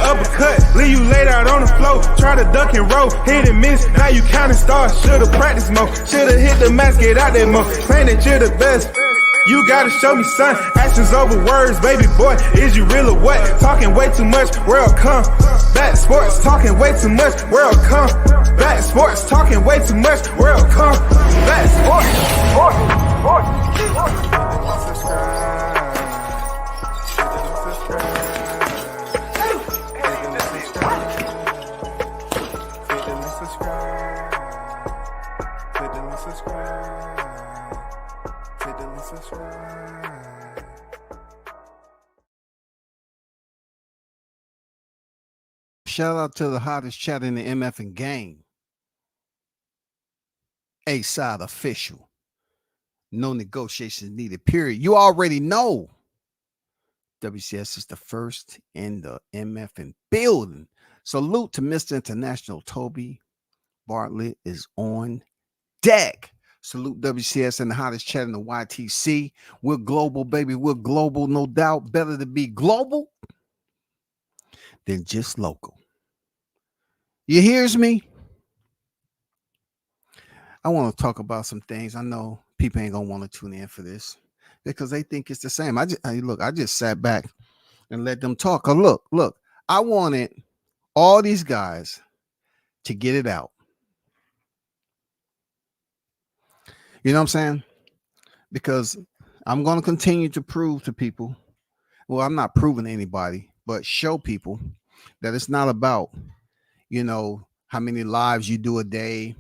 uppercut, leave you laid out on the floor. Try to duck and roll, hit and miss, now you counting stars. Should've practiced more, should've hit the mask, get out there more. Claim that you're the best. You gotta show me, son, actions over words, baby boy, is you real or what? Talking way too much, world come back sports, talking way too much, world come back sports, talking way too much, world come back Shout out to the hottest chat in the MF and game. A-side official. No negotiations needed, period. You already know WCS is the first in the MF and building. Salute to Mr. International. Toby Bartlett is on deck. Salute WCS and the hottest chat in the YTC. We're global, baby. We're global, no doubt. Better to be global than just local. You hears me? I want to talk about some things. I know people ain't gonna want to tune in for this because they think it's the same. I just sat back and let them talk. Look, I wanted all these guys to get it out. You know what I'm saying? Because I'm going to continue to prove to people, well, I'm not proving to anybody, but show people that it's not about, how many lives you do a day,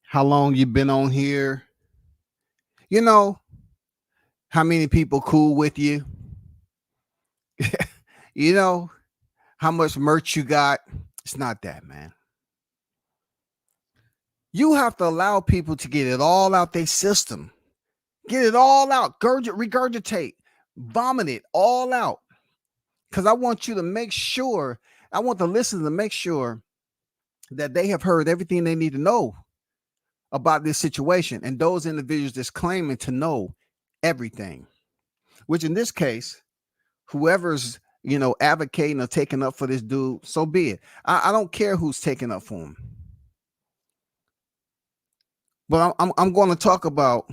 how long you've been on here, how many people cool with you, how much merch you got. It's not that, man. You have to allow people to get it all out their system. Get it all out. Regurgitate. Vomit it all out. Because I want you to make sure, I want the listeners to make sure that they have heard everything they need to know about this situation. And those individuals that's claiming to know everything, which in this case, whoever's, advocating or taking up for this dude, so be it. I don't care who's taking up for him. But I'm going to talk about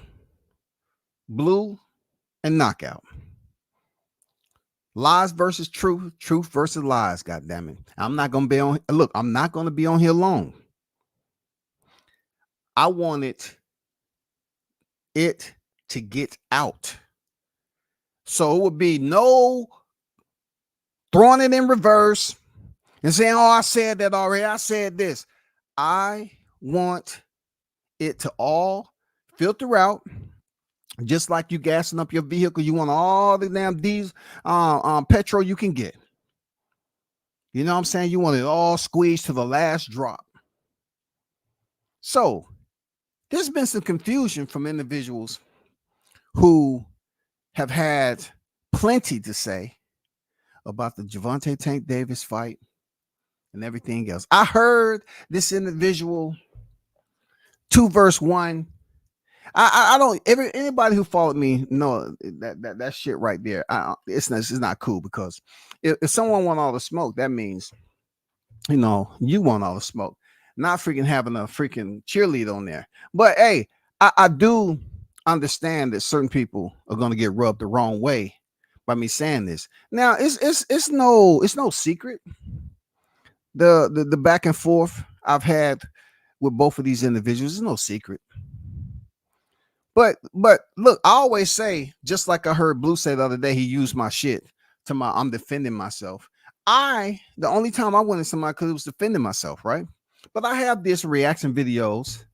Blue and Knockout. Lies versus truth, truth versus lies, goddammit. I'm not going to be on here long. I wanted it to get out. So it would be no throwing it in reverse and saying, oh, I said that already. I said this. I want it to all filter out. Just like you gassing up your vehicle, you want all the damn diesel, petrol you can get. You know what I'm saying? You want it all squeezed to the last drop. So there's been some confusion from individuals who have had plenty to say about the Gervonta Tank Davis fight and everything else. I heard this individual 2 verse 1. I don't anybody who followed me know that shit right there. It's not cool because if someone want all the smoke, that means you want all the smoke, not freaking having a freaking cheerleader on there. But hey, I do understand that certain people are going to get rubbed the wrong way by me saying this. Now it's no secret the back and forth I've had with both of these individuals is no secret. But look, I always say, just like I heard Blue say the other day, he used my shit I'm defending myself. The only time I went at somebody because it was defending myself, right? But I have this reaction videos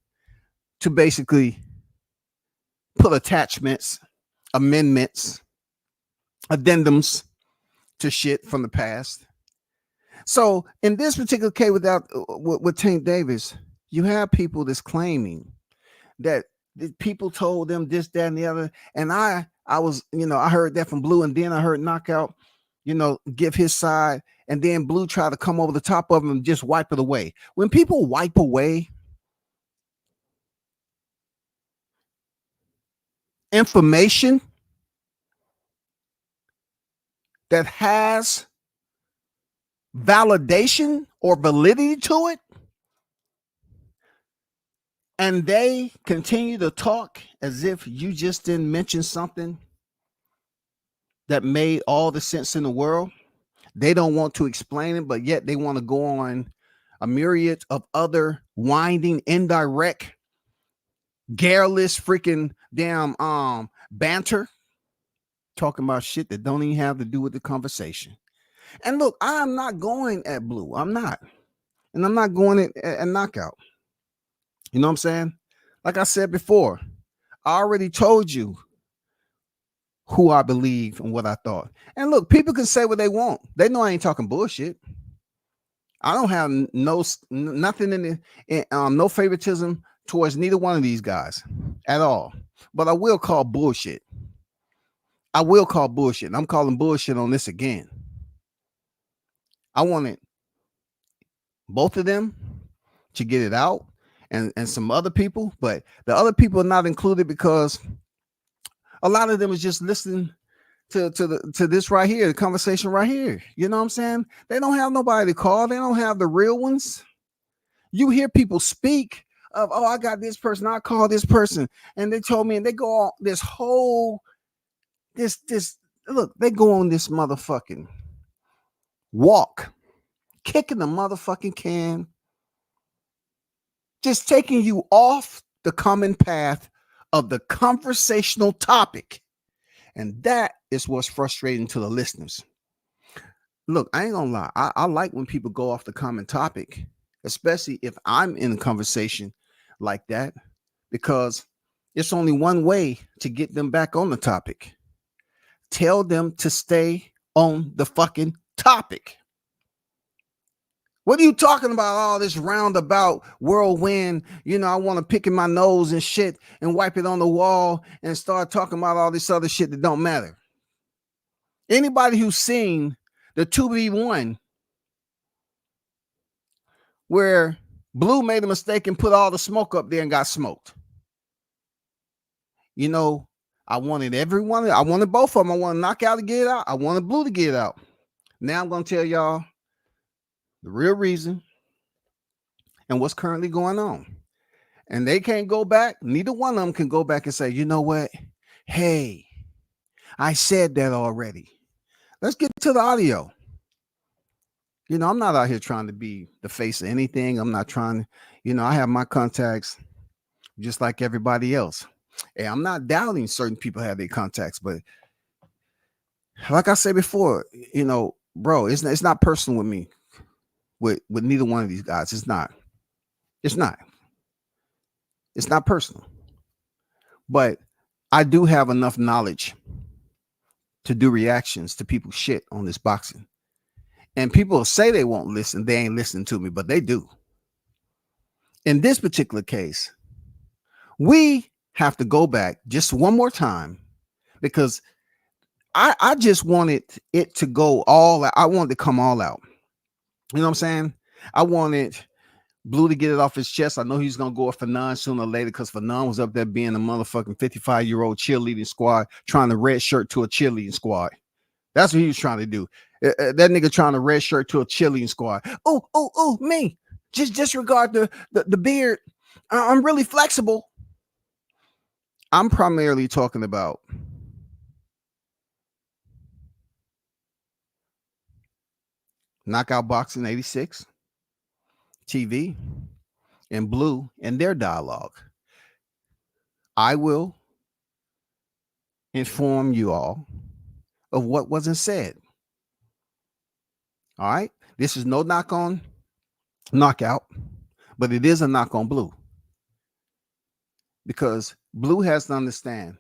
to basically put attachments, amendments, addendums to shit from the past. So in this particular case with Tank Davis, you have people that's claiming that people told them this, that, and the other. And I was, I heard that from Blue, and then I heard Knockout, give his side, and then Blue tried to come over the top of him and just wipe it away. When people wipe away information that has validation or validity to it, and they continue to talk as if you just didn't mention something that made all the sense in the world. They don't want to explain it, but yet they want to go on a myriad of other winding, indirect, garrulous, freaking damn banter, talking about shit that don't even have to do with the conversation. And look, I'm not going at Blue. I'm not. And I'm not going at knockout. You know what I'm saying? Like I said before, I already told you who I believe and what I thought. And look, people can say what they want. They know I ain't talking bullshit. I don't have nothing no favoritism towards neither one of these guys at all. But I will call bullshit. I will call bullshit. And I'm calling bullshit on this again. I wanted both of them to get it out, and some other people, but the other people are not included because a lot of them is just listening to this right here, the conversation right here. You know what I'm saying? They don't have nobody to call. They don't have the real ones. You hear people speak of, oh, I got this person, I call this person, and they told me, and they go on this whole this look, they go on this motherfucking walk, kicking the motherfucking can, just taking you off the common path of the conversational topic. And that is what's frustrating to the listeners. Look, I ain't gonna lie. I like when people go off the common topic, especially if I'm in a conversation like that, because it's only one way to get them back on the topic. Tell them to stay on the fucking topic. What are you talking about? All this roundabout whirlwind, I want to pick in my nose and shit and wipe it on the wall and start talking about all this other shit that don't matter. Anybody who's seen the 2v1 where Blue made a mistake and put all the smoke up there and got smoked. I wanted everyone. I wanted both of them. I wanted Knockout to get it out. I wanted Blue to get it out. Now I'm going to tell y'all the real reason and what's currently going on. And they can't go back. Neither one of them can go back and say, you know what? Hey, I said that already. Let's get to the audio. I'm not out here trying to be the face of anything. I'm not trying to, I have my contacts just like everybody else. And I'm not doubting certain people have their contacts, but like I said before, bro, it's not personal with me. With neither one of these guys. It's not personal, but I do have enough knowledge to do reactions to people's shit on this boxing. And people say they won't listen. They ain't listening to me, but they do. In this particular case, we have to go back just one more time because I just wanted it to go all out. I wanted to come all out. You know what I'm saying? I wanted Blue to get it off his chest. I know he's going to go with Fanon sooner or later because Fanon was up there being a motherfucking 55-year-old cheerleading squad trying to red shirt to a cheerleading squad. That's what he was trying to do. That nigga trying to red shirt to a cheerleading squad. Oh, me. Just disregard the beard. I'm really flexible. I'm primarily talking about Knockout Boxing 86, TV, and Blue and their dialogue. I will inform you all of what wasn't said. All right. This is no knock on Knockout, but it is a knock on Blue. Because Blue has to understand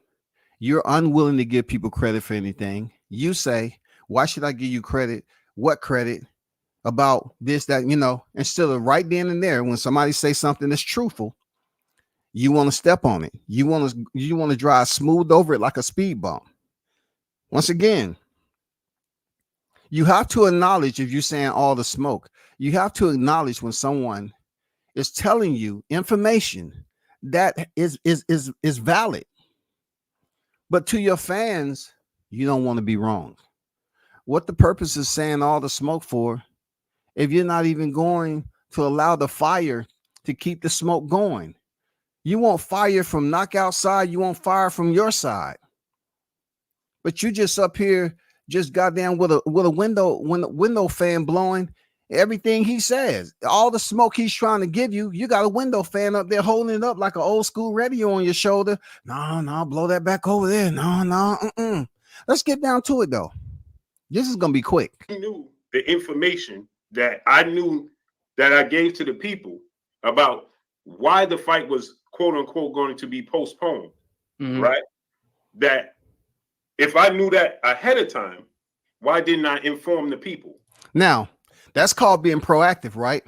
you're unwilling to give people credit for anything. You say, why should I give you credit? What credit about this, that, instead of right then and there, when somebody say something that's truthful, you want to step on it. You want to drive smooth over it like a speed bump. Once again, you have to acknowledge if you're saying all the smoke, you have to acknowledge when someone is telling you information that is valid. But to your fans, you don't want to be wrong. What the purpose is saying all the smoke for if you're not even going to allow the fire to keep the smoke going? You want fire from knockout side, you want fire from your side. But you just up here, just goddamn with a window fan blowing everything he says. All the smoke he's trying to give you, you got a window fan up there holding it up like an old school radio on your shoulder. No, blow that back over there. No. Let's get down to it though. This is gonna be quick. I knew the information that I knew that I gave to the people about why the fight was quote unquote going to be postponed, right? That if I knew that ahead of time, why didn't I inform the people? Now, that's called being proactive, right?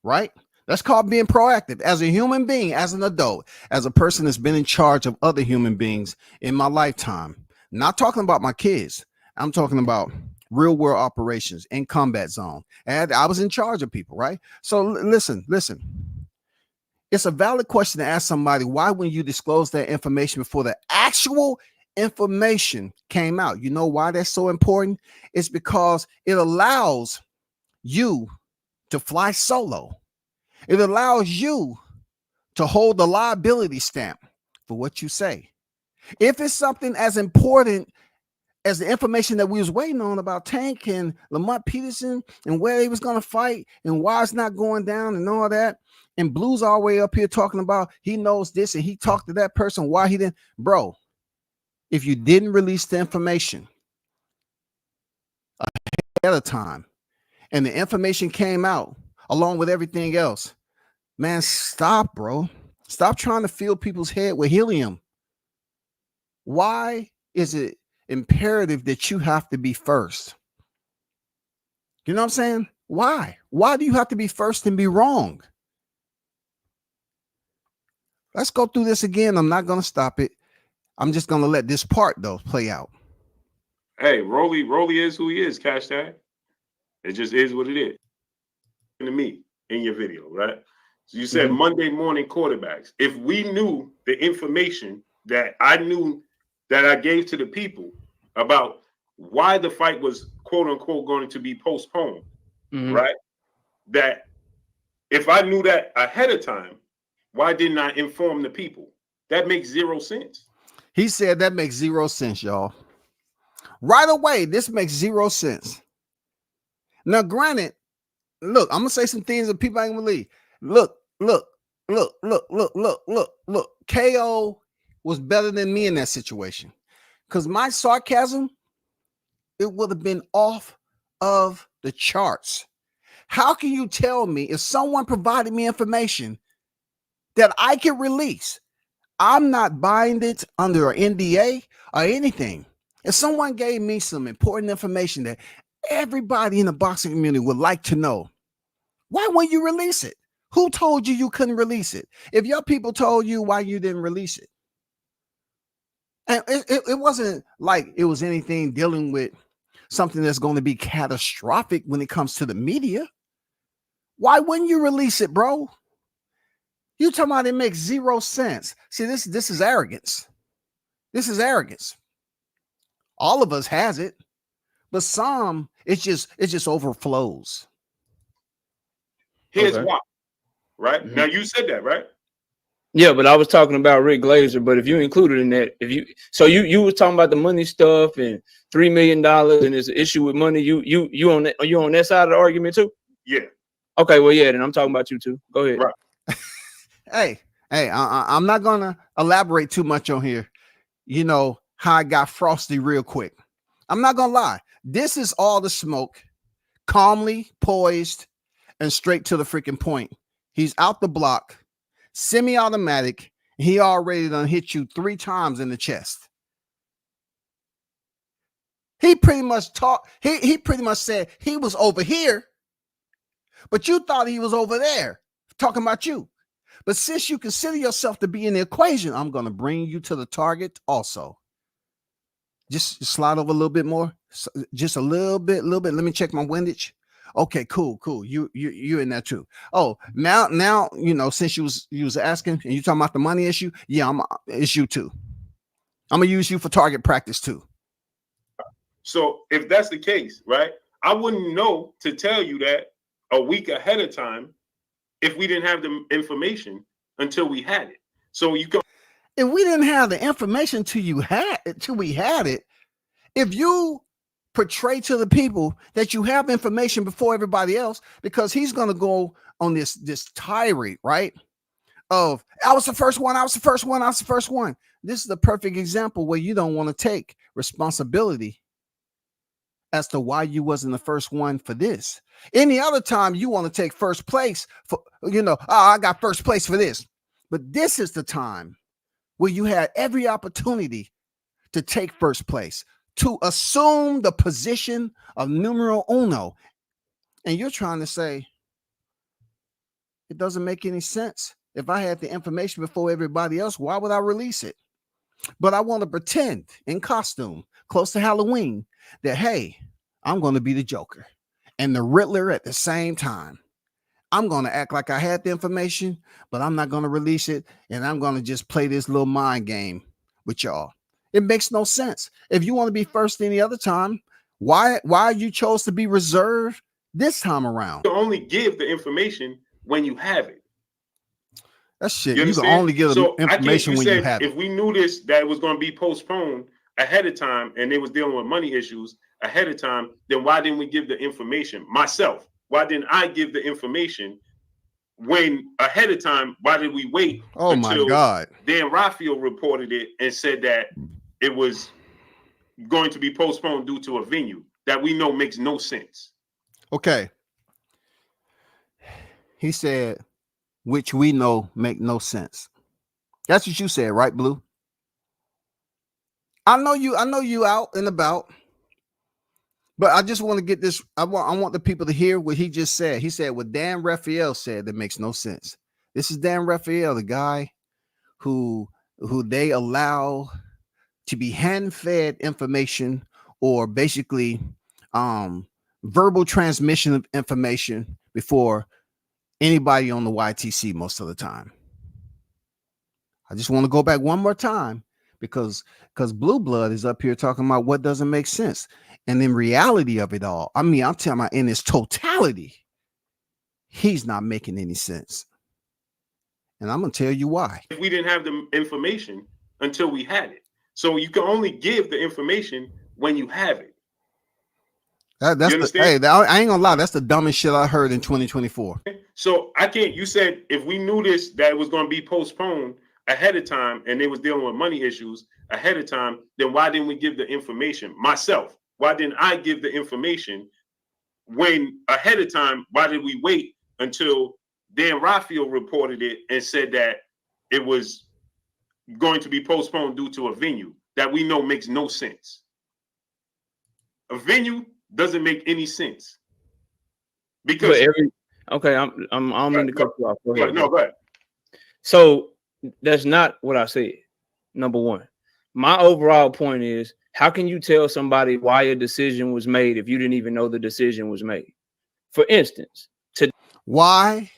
Right? That's called being proactive as a human being, as an adult, as a person that's been in charge of other human beings in my lifetime. Not talking about my kids. I'm talking about real world operations in combat zone. And I was in charge of people, right? So listen. It's a valid question to ask somebody, why when you disclose that information before the actual information came out? You know why that's so important? It's because it allows you to fly solo. It allows you to hold the liability stamp for what you say. If it's something as important as the information that we was waiting on about Tank and Lamont Peterson and where they was going to fight and why it's not going down and all that, and Blue's all the way up here talking about he knows this and he talked to that person, why he didn't. Bro, if you didn't release the information ahead of time and the information came out along with everything else, man, stop, bro. Stop trying to fill people's head with helium. Why is it imperative that you have to be first? You know what I'm saying? Why? Why do you have to be first and be wrong? Let's go through this again. I'm not going to stop it. I'm just going to let this part, though, play out. Hey, Rolly is who he is, cash tag. It just is what it is. To me in your video, right? So you said Monday morning quarterbacks. If we knew the information that I knew that I gave to the people about why the fight was quote unquote going to be postponed, right? That if I knew that ahead of time, why didn't I inform the people? That makes zero sense. He said that makes zero sense, y'all. Right away, this makes zero sense. Now, granted, look, I'm gonna say some things that people ain't gonna believe. Look. KO was better than me in that situation. Because my sarcasm, it would have been off of the charts. How can you tell me if someone provided me information that I can release? I'm not binded under an NDA or anything. If someone gave me some important information that everybody in the boxing community would like to know, why wouldn't you release it? Who told you you couldn't release it? If your people told you, why you didn't release it? And it wasn't like it was anything dealing with something that's going to be catastrophic when it comes to the media. Why wouldn't you release it, bro? You talking about it makes zero sense. See, this is arrogance. This is arrogance. All of us has it, but some it just overflows. Here's why, right? Now you said that, right? Yeah, but I was talking about Rick Glazer. But if you included in that, you were talking about the money stuff and $3 million and there's an issue with money. You on that? Are you on that side of the argument too? Yeah. Okay, well, yeah, then I'm talking about you too. Go ahead. Right. Hey, I'm not gonna elaborate too much on here. You know how I got frosty real quick. I'm not gonna lie. This is all the smoke, calmly poised and straight to the freaking point. He's out the block, semi-automatic. He already done hit you 3 times in the chest. He pretty much talked. He pretty much said he was over here, but you thought he was over there talking about you. But since you consider yourself to be in the equation, I'm going to bring you to the target also. Just slide over a little bit more. Just a little bit. Let me check my windage. Okay, cool. You in there too. Oh, now you know, since you was asking and you talking about the money issue, yeah, it's you too. I'm gonna use you for target practice too. So if that's the case, right? I wouldn't know to tell you that a week ahead of time if we didn't have the information until we had it. So you can. If we didn't have the information till we had it, if you portray to the people that you have information before everybody else, because he's going to go on this tirade, right? Of I was the first one, I was the first one, I was the first one. This is the perfect example where you don't want to take responsibility as to why you wasn't the first one for this. Any other time you want to take first place for, I got first place for this. But this is the time where you had every opportunity to take first place, to assume the position of numero uno. And you're trying to say it doesn't make any sense. If I had the information before everybody else, why would I release it? But I want to pretend in costume, close to Halloween, that, hey, I'm going to be the Joker and the Riddler at the same time. I'm going to act like I had the information, but I'm not going to release it. And I'm going to just play this little mind game with y'all. It makes no sense. If you want to be first any other time, why you chose to be reserved this time around? You can only give the information when you have it. That shit. You can only give the information when you have it. If we knew that it was going to be postponed ahead of time and they was dealing with money issues ahead of time, then why didn't we give the information? Myself, why didn't I give the information when ahead of time? Why did we wait until my God. Dan Raphael reported it and said that it was going to be postponed due to a venue that we know makes no sense? Okay. He said, which we know make no sense. That's what you said, right, Blue? I know you out and about, but I just want to get this. I want the people to hear what he just said. He said what Dan Raphael said that makes no sense. This is Dan Raphael, the guy who they allow to be hand-fed information, or basically verbal transmission of information before anybody on the YTC most of the time. I just want to go back one more time because Blue Blood is up here talking about what doesn't make sense. And in reality of it all, I mean, I'm telling you, in its totality, he's not making any sense. And I'm going to tell you why. If we didn't have the information until we had it. So you can only give the information when you have it. I ain't gonna lie, that's the dumbest shit I heard in 2024. So I can't. You said if we knew that it was going to be postponed ahead of time and they was dealing with money issues ahead of time, then why didn't we give the information? Myself, why didn't I give the information when ahead of time? Why did we wait until Dan Raphael reported it and said that it was going to be postponed due to a venue that we know makes no sense? A venue doesn't make any sense because I'm going to cut you off. Go ahead. No, go ahead. So that's not what I said. Number one, my overall point is, how can you tell somebody why a decision was made if you didn't even know the decision was made? For instance, why?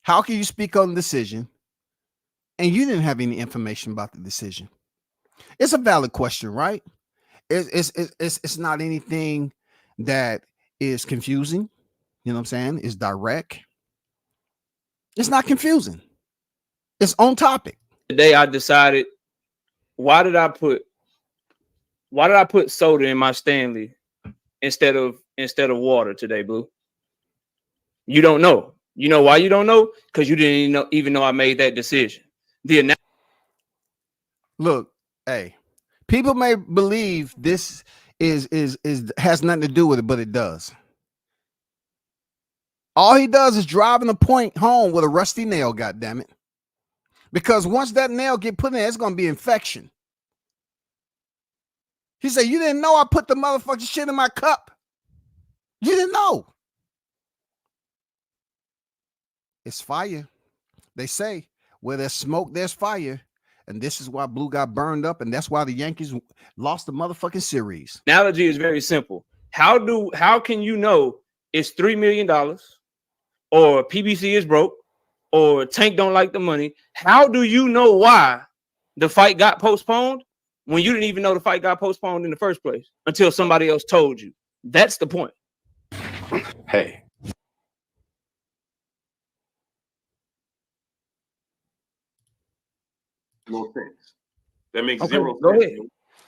How can you speak on the decision and you didn't have any information about the decision? It's a valid question, right? It's not anything that is confusing. You know what I'm saying? It's direct. It's not confusing. It's on topic. Today I decided, why did I put soda in my Stanley instead of water today, Blue? You don't know. You know why you don't know? Because you didn't even know I made that decision. Look, hey, people may believe this has nothing to do with it, but it does. All he does is driving a point home with a rusty nail, goddammit. Because once that nail get put in there, it's gonna be infection. He said, you didn't know I put the motherfucking shit in my cup. You didn't know. It's fire. They say where there's smoke, there's fire. And this is why Blue got burned up, and that's why the Yankees lost the motherfucking series. Analogy is very simple. How can you know it's $3 million, or PBC is broke, or Tank don't like the money? How do you know why the fight got postponed when you didn't even know the fight got postponed in the first place until somebody else told you? That's the point. Hey. No sense. That makes Okay, zero go sense. ahead.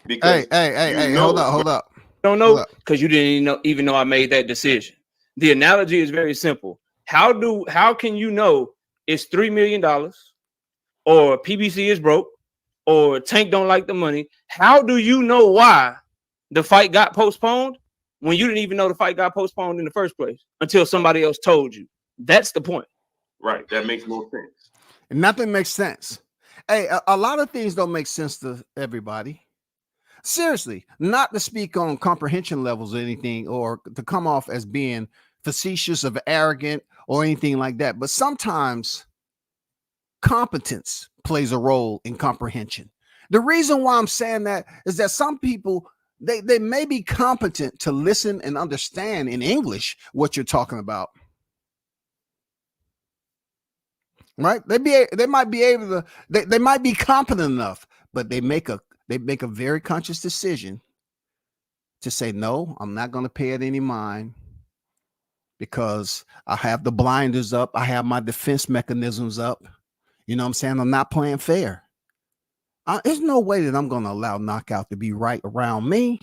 Because Hey, know- hold up. Don't know because you didn't even know I made that decision. The analogy is very simple. How can you know it's $3 million or PBC is broke or Tank don't like the money? How do you know why the fight got postponed when you didn't even know the fight got postponed in the first place until somebody else told you? That's the point. Right. That makes no sense. And nothing makes sense. Hey, a lot of things don't make sense to everybody. Seriously, not to speak on comprehension levels or anything, or to come off as being facetious or arrogant or anything like that. But sometimes competence plays a role in comprehension. The reason why I'm saying that is that some people, they may be competent to listen and understand in English what you're talking about. Right? They might be able to, they might be competent enough, but they make a very conscious decision to say, no, I'm not going to pay it any mind because I have the blinders up. I have my defense mechanisms up. You know what I'm saying? I'm not playing fair. There's no way that I'm going to allow knockout to be right around me,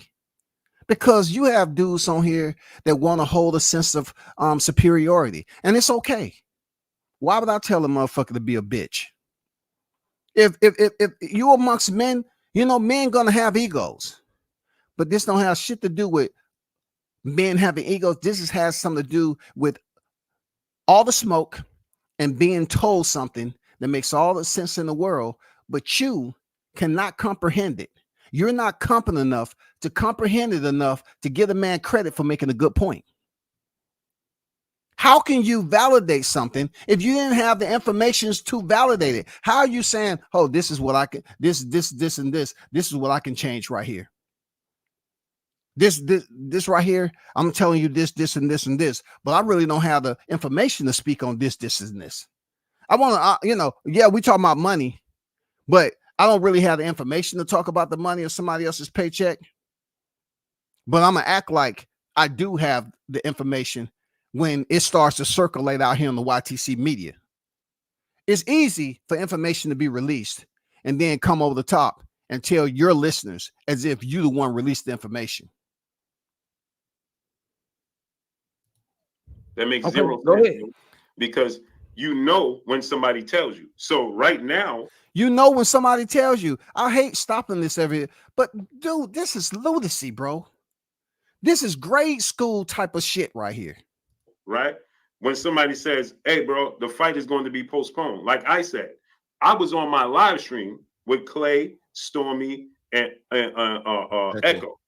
because you have dudes on here that want to hold a sense of superiority, and it's okay. Why would I tell a motherfucker to be a bitch? If you amongst men, you know, men gonna have egos, but this don't have shit to do with men having egos. This has something to do with all the smoke and being told something that makes all the sense in the world, but you cannot comprehend it. You're not competent enough to comprehend it enough to give a man credit for making a good point. How can you validate something if you didn't have the information to validate it? How are you saying, oh, this is what I can, this, and this is what I can change right here. This right here, I'm telling you this, and this, but I really don't have the information to speak on this, and this. I want to, yeah, we talk about money, but I don't really have the information to talk about the money or somebody else's paycheck. But I'm gonna act like I do have the information when it starts to circulate out here on the YTC media. It's easy for information to be released and then come over the top and tell your listeners as if you the one released the information. That makes zero sense, because you know when somebody tells you. So right now, you know when somebody tells you. I hate stopping this but dude, this is lunacy, bro. This is grade school type of shit right here. Right? When somebody says, hey, bro, the fight is going to be postponed. Like I said, I was on my live stream with Clay, Stormy, and Echo.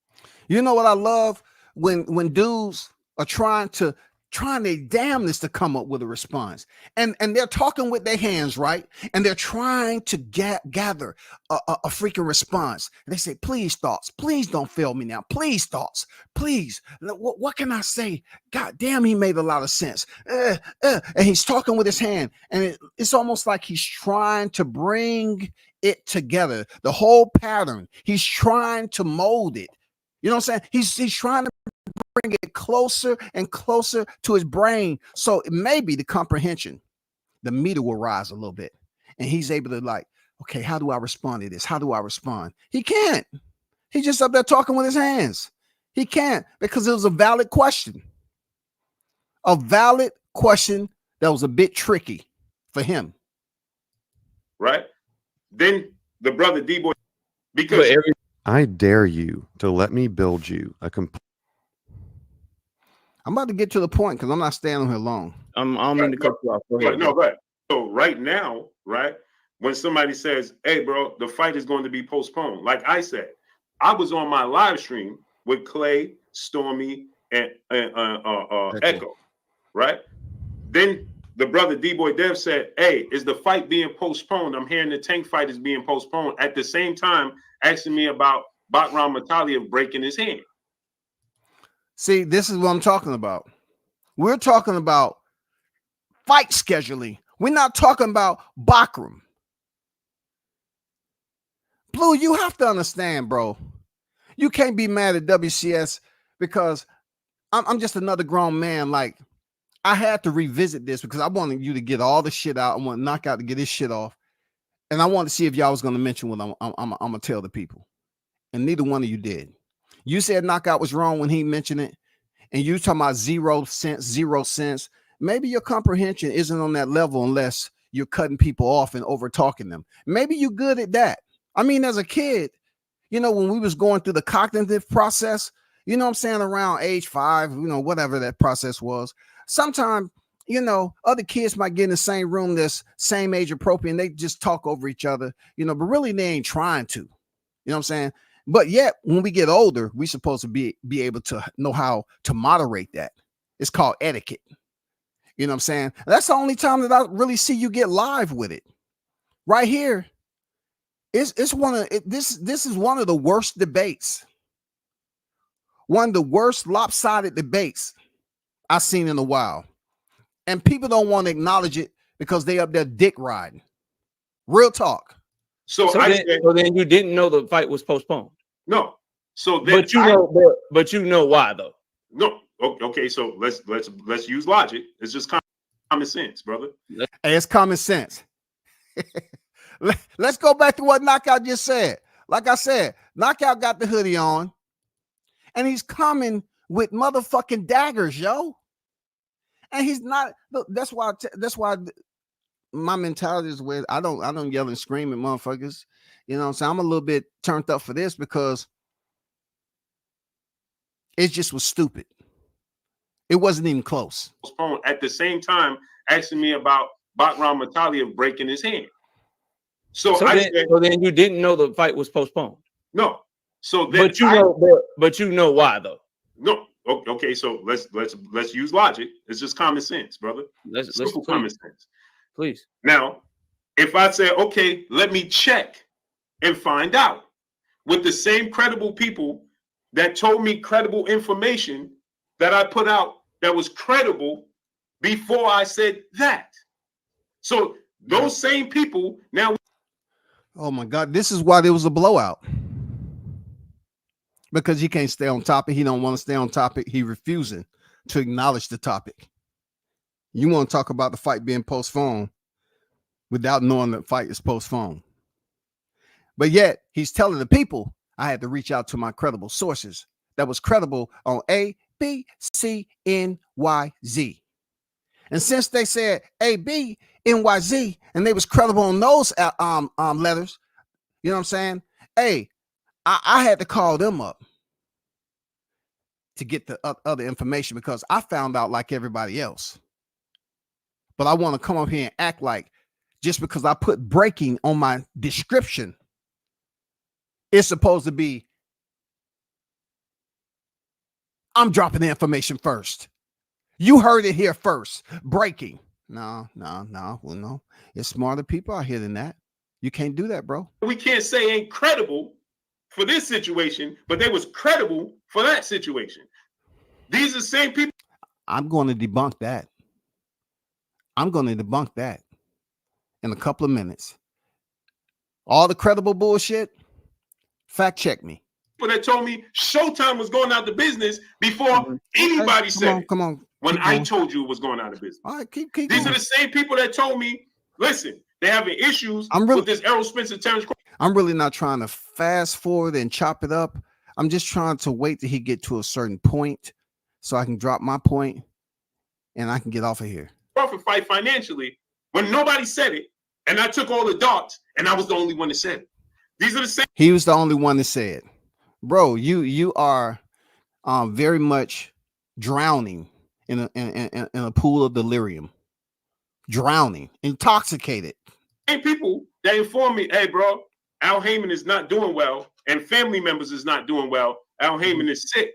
You know what I love? When dudes are trying their damnness to come up with a response, and they're talking with their hands, right? And they're trying to gather a freaking response. And they say, please, thoughts, please don't fail me now. Please, thoughts, please. What can I say? God damn, he made a lot of sense. And he's talking with his hand, and it's almost like he's trying to bring it together, the whole pattern. He's trying to mold it. You know what I'm saying? He's trying to bring it closer and closer to his brain. So maybe the comprehension, the meter will rise a little bit. And he's able to like, okay, how do I respond to this? How do I respond? He can't. He's just up there talking with his hands. He can't, because it was a valid question. A valid question that was a bit tricky for him. Right? Then the brother D-Boy, because I dare you to let me build you a complete. I'm about to get to the point because I'm not staying on here long. I'm in the cut you off. Go ahead. No, go ahead. So right now, right, when somebody says, hey, bro, the fight is going to be postponed. Like I said, I was on my live stream with Clay, Stormy, and Echo, right? Then the brother D-Boy Dev said, hey, is the fight being postponed? I'm hearing the Tank fight is being postponed. At the same time, asking me about Bakram Mataliev breaking his hand. See, this is what I'm talking about. We're talking about fight scheduling. We're not talking about Bakram. Blue, you have to understand, bro. You can't be mad at WCS because I'm just another grown man. Like, I had to revisit this because I wanted you to get all the shit out. I want Knockout to get his shit off. And I wanted to see if y'all was going to mention what I'm going to tell the people. And neither one of you did. You said Knockout was wrong when he mentioned it. And you talking about 0 cents. Maybe your comprehension isn't on that level unless you're cutting people off and over talking them. Maybe you're good at that. I mean, as a kid, you know, when we was going through the cognitive process, you know what I'm saying, around age 5, you know, whatever that process was, sometimes, you know, other kids might get in the same room that's same age appropriate and they just talk over each other, you know, but really they ain't trying to, you know what I'm saying? But yet when we get older, we supposed to be able to know how to moderate that. It's called etiquette. You know what I'm saying? That's the only time that I really see you get live with it. Right here. It's one of this is one of the worst debates. One of the worst lopsided debates I've seen in a while. And people don't want to acknowledge it because they up there dick riding. Real talk. So then you didn't know the fight was postponed. No. So then but you know why though. No. Okay, so let's use logic. It's just common sense, brother. Hey, it's common sense. Let's go back to what Knockout just said. Like I said, Knockout got the hoodie on, and he's coming with motherfucking daggers, yo. And he's not. Look, that's why my mentality is where I don't yell and scream at motherfuckers. You know what I'm saying? I'm a little bit turned up for this because it just was stupid. It wasn't even close. At the same time, asking me about Bakram Mataliev breaking his hand. So then you didn't know the fight was postponed. No. So then but you know why though. No. Okay, so let's use logic. It's just common sense, brother. Let's common sense. Please. Now, if I say, okay, let me check and find out with the same credible people that told me credible information that I put out that was credible before I said that. So those same people now. Oh my God, this is why there was a blowout. Because he can't stay on topic. He don't want to stay on topic. He refusing to acknowledge the topic. You want to talk about the fight being postponed without knowing the fight is postponed. But yet he's telling the people I had to reach out to my credible sources that was credible on A, B, C, N, Y, Z. And since they said A, B, N, Y, Z, and they was credible on those letters, you know what I'm saying? Hey, I had to call them up to get the other information because I found out like everybody else. But I want to come up here and act like just because I put breaking on my description, it's supposed to be I'm dropping the information first. You heard it here first. Breaking. No. Well, no. It's smarter people out here than that. You can't do that, bro. We can't say ain't credible for this situation, but they was credible for that situation. These are the same people. I'm going to debunk that. In a couple of minutes. All the credible bullshit, fact check me. People that told me Showtime was going out of business before anybody said it. Come on. When I told you it was going out of business. All right, keep These going. are the same people that told me, listen, they're having issues with this Errol Spencer Terrence. I'm really not trying to fast forward and chop it up. I'm just trying to wait till he get to a certain point so I can drop my point and I can get off of here. Profit fight financially when nobody said it, and I took all the darts and I was the only one that said it. These are the same. He was the only one that said, bro, you are very much drowning in a pool of delirium. Drowning, intoxicated. Same people that inform me, hey, bro, Al Heyman is not doing well, and family members is not doing well. Al Heyman is sick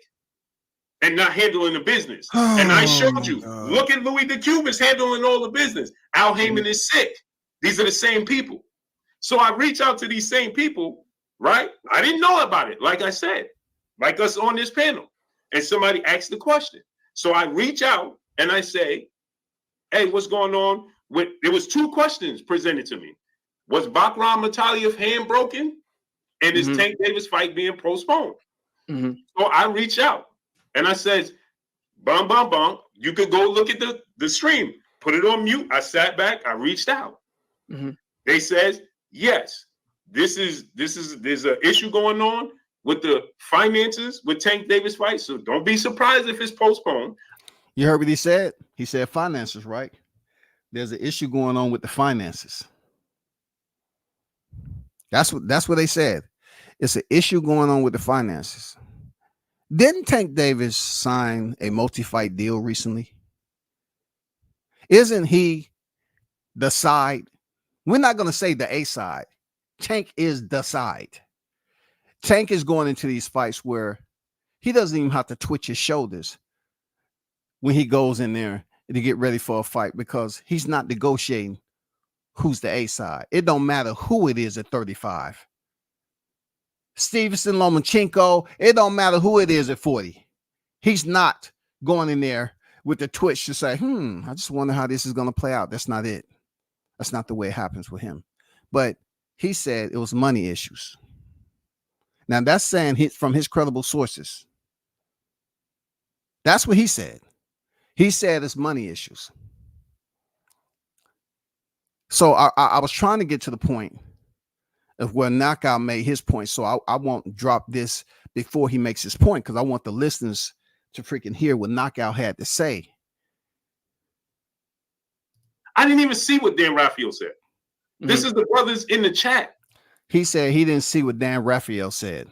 and not handling the business. And I showed you, look at Louis the Cubans handling all the business. Al Heyman is sick. These are the same people. So I reach out to these same people, right? I didn't know about it, like I said, like us on this panel. And somebody asked the question. So I reach out and I say, hey, what's going on? There was 2 questions presented to me. Was Bakram Mataliev hand broken? and this Tank Davis fight being postponed. So I reached out and I said, bum, bum, bum, you could go look at the stream, put it on mute. I sat back, I reached out. They said, yes, there's an issue going on with the finances with Tank Davis fight. So don't be surprised if it's postponed. You heard what he said? He said finances, right? There's an issue going on with the finances. That's what they said. It's an issue going on with the finances. Didn't Tank Davis sign a multi-fight deal recently? Isn't he the side? We're not going to say the A side. Tank is the side. Tank is going into these fights where he doesn't even have to twitch his shoulders when he goes in there to get ready for a fight, because he's not negotiating who's the A side. It don't matter who it is at 35. Stevenson, Lomachenko, it don't matter who it is at 40. He's not going in there with the twitch to say, I just wonder how this is going to play out. That's not it. That's not the way it happens with him. But he said it was money issues. Now that's saying from his credible sources. That's what he said. He said it's money issues. So I was trying to get to the point of where Knockout made his point. So I won't drop this before he makes his point, because I want the listeners to freaking hear what Knockout had to say. I didn't even see what Dan Raphael said. This is the brothers in the chat. He said he didn't see what Dan Raphael said.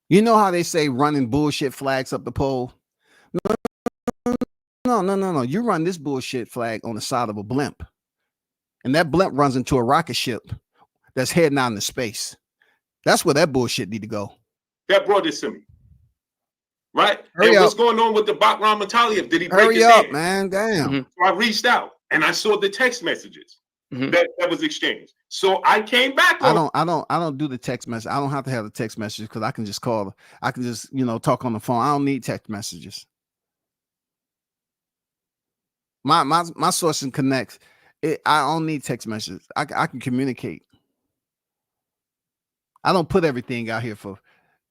You know how they say running bullshit flags up the pole? No. You run this bullshit flag on the side of a blimp, and that blimp runs into a rocket ship that's heading out into space. That's where that bullshit need to go. That brought this to me. Right? Hurry up. What's going on with the Bakram Mataliev? Did he break his hand? Man. Damn. So I reached out and I saw the text messages that was exchanged. So I came back. I don't do the text message. I don't have to have the text messages, because I can just call. I can just, talk on the phone. I don't need text messages. My source and connects. I don't need text messages. I can communicate. I don't put everything out here for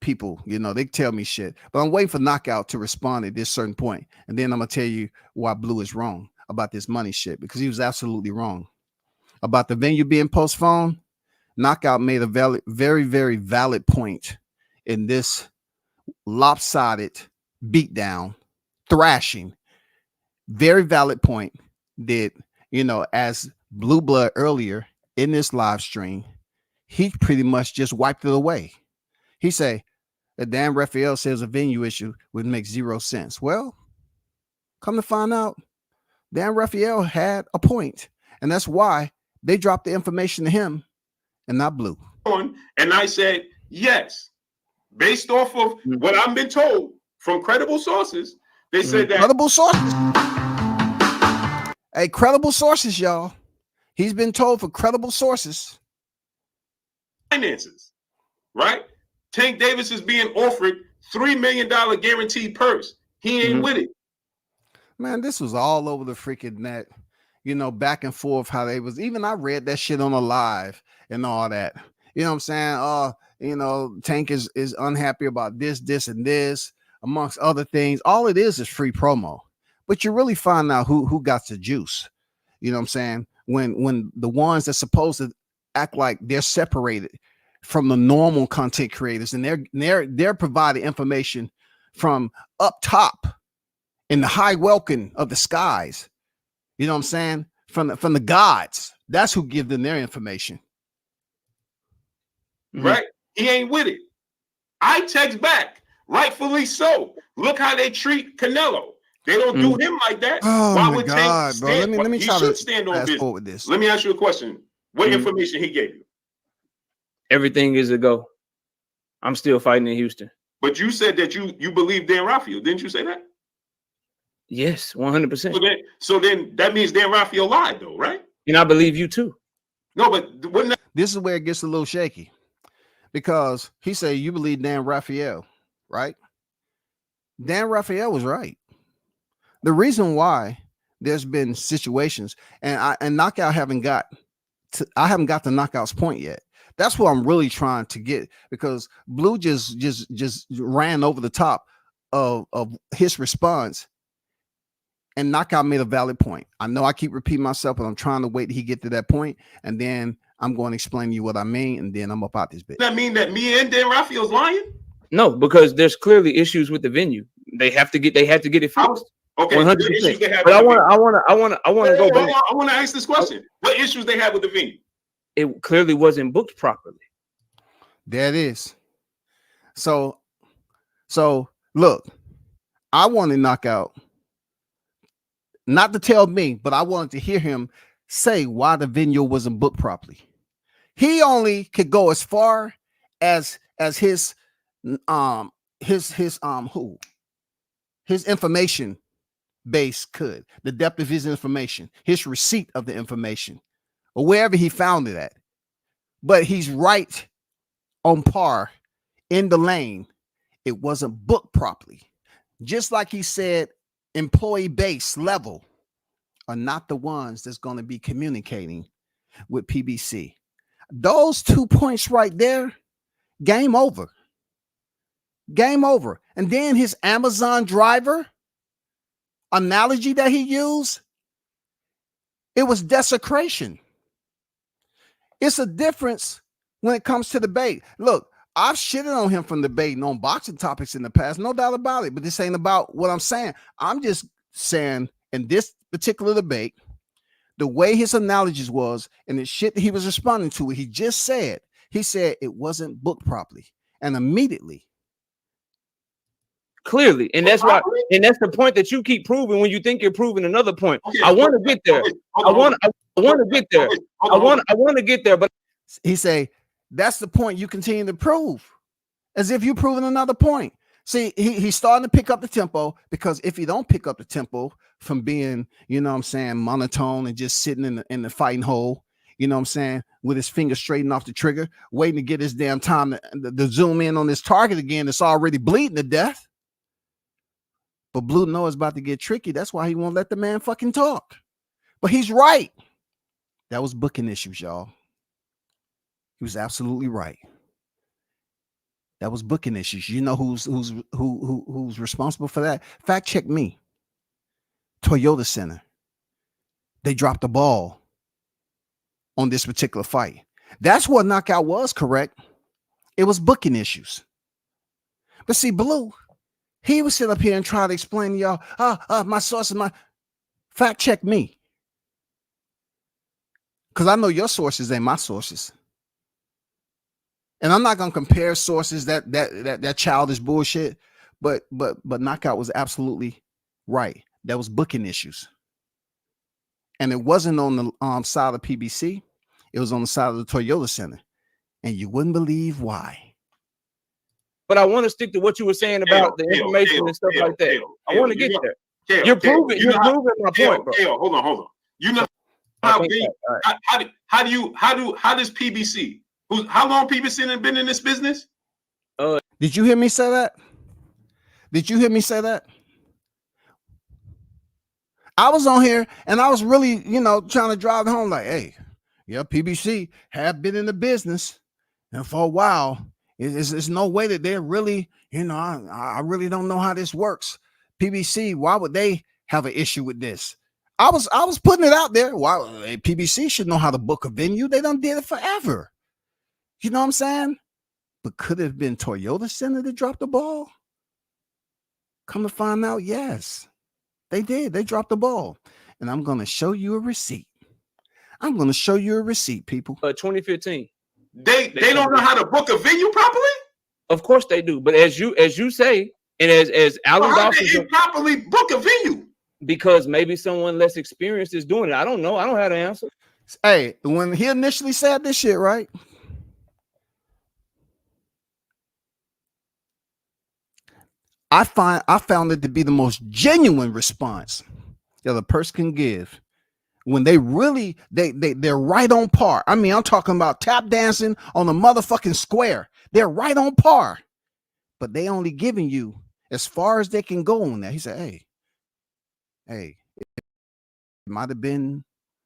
people. They tell me shit, but I'm waiting for Knockout to respond at this certain point, and then I'm gonna tell you why Blue is wrong about this money shit, because he was absolutely wrong about the venue being postponed. Knockout made a very, very valid point in this lopsided beatdown, thrashing. Very valid point that, as Blue Blood earlier in this live stream, he pretty much just wiped it away. He said that Dan Raphael says a venue issue would make 0 sense. Well, come to find out, Dan Raphael had a point, and that's why they dropped the information to him and not Blue. And I said, yes, based off of what I've been told from credible sources, they said that. Credible sources. Hey, credible sources, y'all. He's been told for credible sources. Finances, right? Tank Davis is being offered $3 million guaranteed purse. He ain't with it. Man, this was all over the freaking net. Back and forth how they was. Even I read that shit on a live and all that. You know what I'm saying? Tank is unhappy about this, and this, amongst other things. All it is free promo. But you really find out who got the juice. You know what I'm saying? When the ones that's supposed to act like they're separated from the normal content creators, and they're providing information from up top in the high welcome of the skies. You know what I'm saying? From the gods. That's who give them their information. Right? He ain't with it. I text back, rightfully so. Look how they treat Canelo. They don't do him like that. Oh, why my would God, Tank bro. stand? Let me He try should to stand on fast forward business. this. Let me ask you a question. What information he gave you? Everything is a go. I'm still fighting in Houston. But you said that you believe Dan Raphael. Didn't you say that? Yes, 100%. So then that means Dan Raphael lied, though, right? And I believe you too. No, but wouldn't that— This is where it gets a little shaky, because he said you believe Dan Raphael, right? Dan Raphael was right. The reason why there's been situations, and Knockout I haven't got to Knockout's point yet, That's what I'm really trying to get, because Blue just ran over the top of his response, and Knockout made a valid point. I know I keep repeating myself, but I'm trying to wait till he get to that point, and then I'm going to explain to you what I mean, and then I'm up out this bitch. Does that mean that me and Dan Raphael's lying? No, because there's clearly issues with the venue. They have to get it fixed. Okay, 100%. But I want to go back. I want to ask this question. What issues they had with the venue? It clearly wasn't booked properly. There it is. So look, I wanted Knockout not to tell me, but I wanted to hear him say why the venue wasn't booked properly. He only could go as far as his information base could, the depth of his information, his receipt of the information, or wherever he found it at. But he's right on par in the lane. It wasn't booked properly. Just like he said, employee base level are not the ones that's going to be communicating with PBC. Those 2 points right there, game over. Game over. And then his Amazon driver analogy that he used, it was desecration. It's a difference when it comes to debate. Look, I've shitted on him from debating on boxing topics in the past, no doubt about it, but this ain't about what I'm saying. I'm just saying in this particular debate, the way his analogies was and the shit that he was responding to, he said it wasn't booked properly. And immediately, clearly, and that's why, and that's the point that you keep proving when you think you're proving another point. Okay, I want to get there. I want to get there. I want to get there. But he say that's the point you continue to prove, as if you're proving another point. See, he's starting to pick up the tempo, because if you don't pick up the tempo from being, you know what I'm saying, monotone and just sitting in the fighting hole, you know what I'm saying, with his finger straightened off the trigger, waiting to get his damn time to zoom in on this target again that's already bleeding to death. But Blue knows it's about to get tricky. That's why he won't let the man fucking talk. But he's right. That was booking issues, y'all. He was absolutely right. That was booking issues. You know who's responsible for that? Fact check me. Toyota Center. They dropped the ball on this particular fight. That's what Knockout was, correct? It was booking issues. But see, Blue, he would sit up here and try to explain to y'all, my sources, my fact check me. Because I know your sources ain't my sources. And I'm not gonna compare sources that childish bullshit, but Knockout was absolutely right. That was booking issues. And it wasn't on the side of PBC, it was on the side of the Toyota Center. And you wouldn't believe why. But I want to stick to what you were saying about the information and stuff like that. I want to get there. You're proving my point, bro. Hold on. You know how does PBC? How long PBC have been in this business? Did you hear me say that? Did you hear me say that? I was on here and I was really, trying to drive home like, hey, yeah, PBC have been in the business, and for a while, it's no way that they're really, I really don't know how this works. PBC, why would they have an issue with this? I was putting it out there. Why PBC should know how to book a venue? They done did it forever. You know what I'm saying? But could it have been Toyota Center that dropped the ball? Come to find out, yes, they did. They dropped the ball. And I'm going to show you a receipt. I'm going to show you a receipt, people. 2015. They don't know how to book a venue properly? Of course they do. But as you say, and as Alan Dawson, how did they properly book a venue? Because maybe someone less experienced is doing it. I don't know. I don't have the answer. Hey, when he initially said this shit, right? I found it to be the most genuine response that a person can give when they really they're right on par. I mean, I'm talking about tap dancing on the motherfucking square. They're right on par, but they only giving you as far as they can go on that. He said, hey, it might have been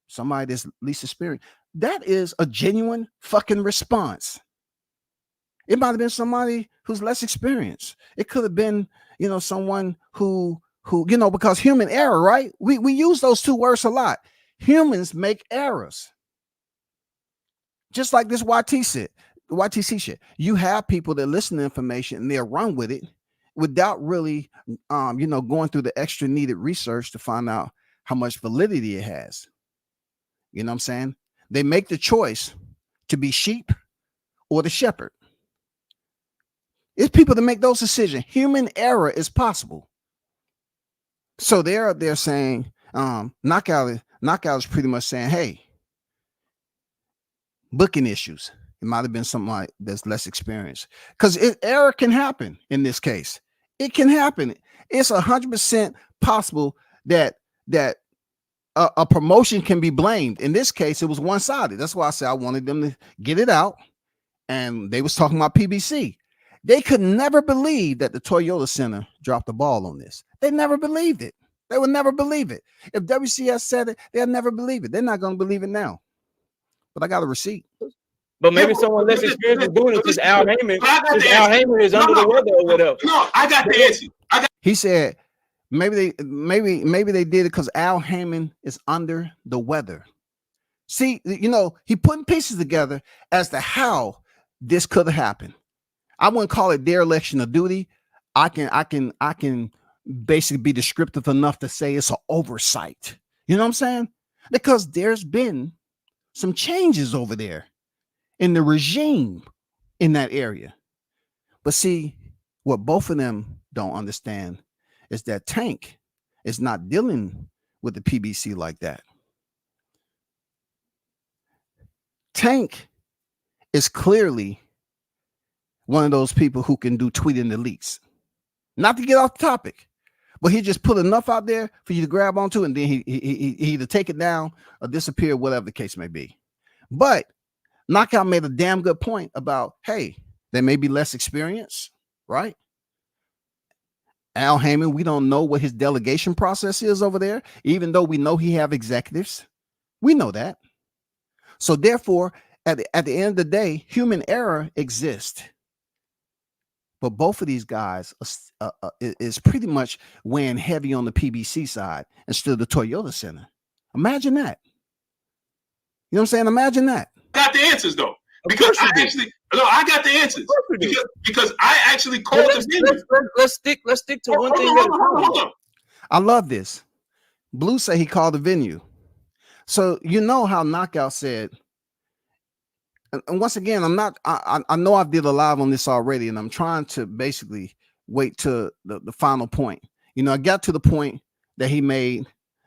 somebody that's least experienced. that is a genuine fucking response. It might have been somebody who's less experienced. It could have been, someone who, because human error, right? We use those two words a lot. Humans make errors. Just like this YTC shit. You have people that listen to information and they'll run with it without really, going through the extra needed research to find out how much validity it has. You know what I'm saying? They make the choice to be sheep or the shepherd. It's people that make those decisions. Human error is possible. So they're saying, knockout is pretty much saying, hey, booking issues. It might have been somebody that's less experienced, because error can happen in this case. It can happen. It's 100% possible that a promotion can be blamed. In this case, it was one-sided. That's why I said I wanted them to get it out. And they was talking about PBC. They could never believe that the Toyota Center dropped the ball on this. They never believed it. They would never believe it. If WCS said it, they'll never believe it. They're not going to believe it now. But I got a receipt. But maybe someone less experienced is doing it because Al Heyman is under the weather or whatever. No, I got the answer. He said maybe they did it because Al Heyman is under the weather. See, he putting pieces together as to how this could have happened. I wouldn't call it dereliction of duty. I can basically be descriptive enough to say it's an oversight. You know what I'm saying? Because there's been some changes over there in the regime in that area. But see, what both of them don't understand is that Tank is not dealing with the PBC like that. Tank is clearly one of those people who can do tweet and deletes. Not to get off the topic, but he just put enough out there for you to grab onto, and then he either take it down or disappear, whatever the case may be. But Knockout made a damn good point about, hey, there may be less experience, right? Al Heyman, we don't know what his delegation process is over there, even though we know he have executives. We know that. So therefore, at the end of the day, human error exists. But both of these guys is pretty much weighing heavy on the PBC side instead of the Toyota Center. Imagine that. You know what I'm saying? Imagine that. Got the answers though, because I got the answers because I actually called the venue. Let's stick to one thing. Hold on. I love this. Blue say he called the venue. So you know how Knockout said. And once again, I know I did a live on this already, and I'm trying to basically wait to the final point. I got to the point that he made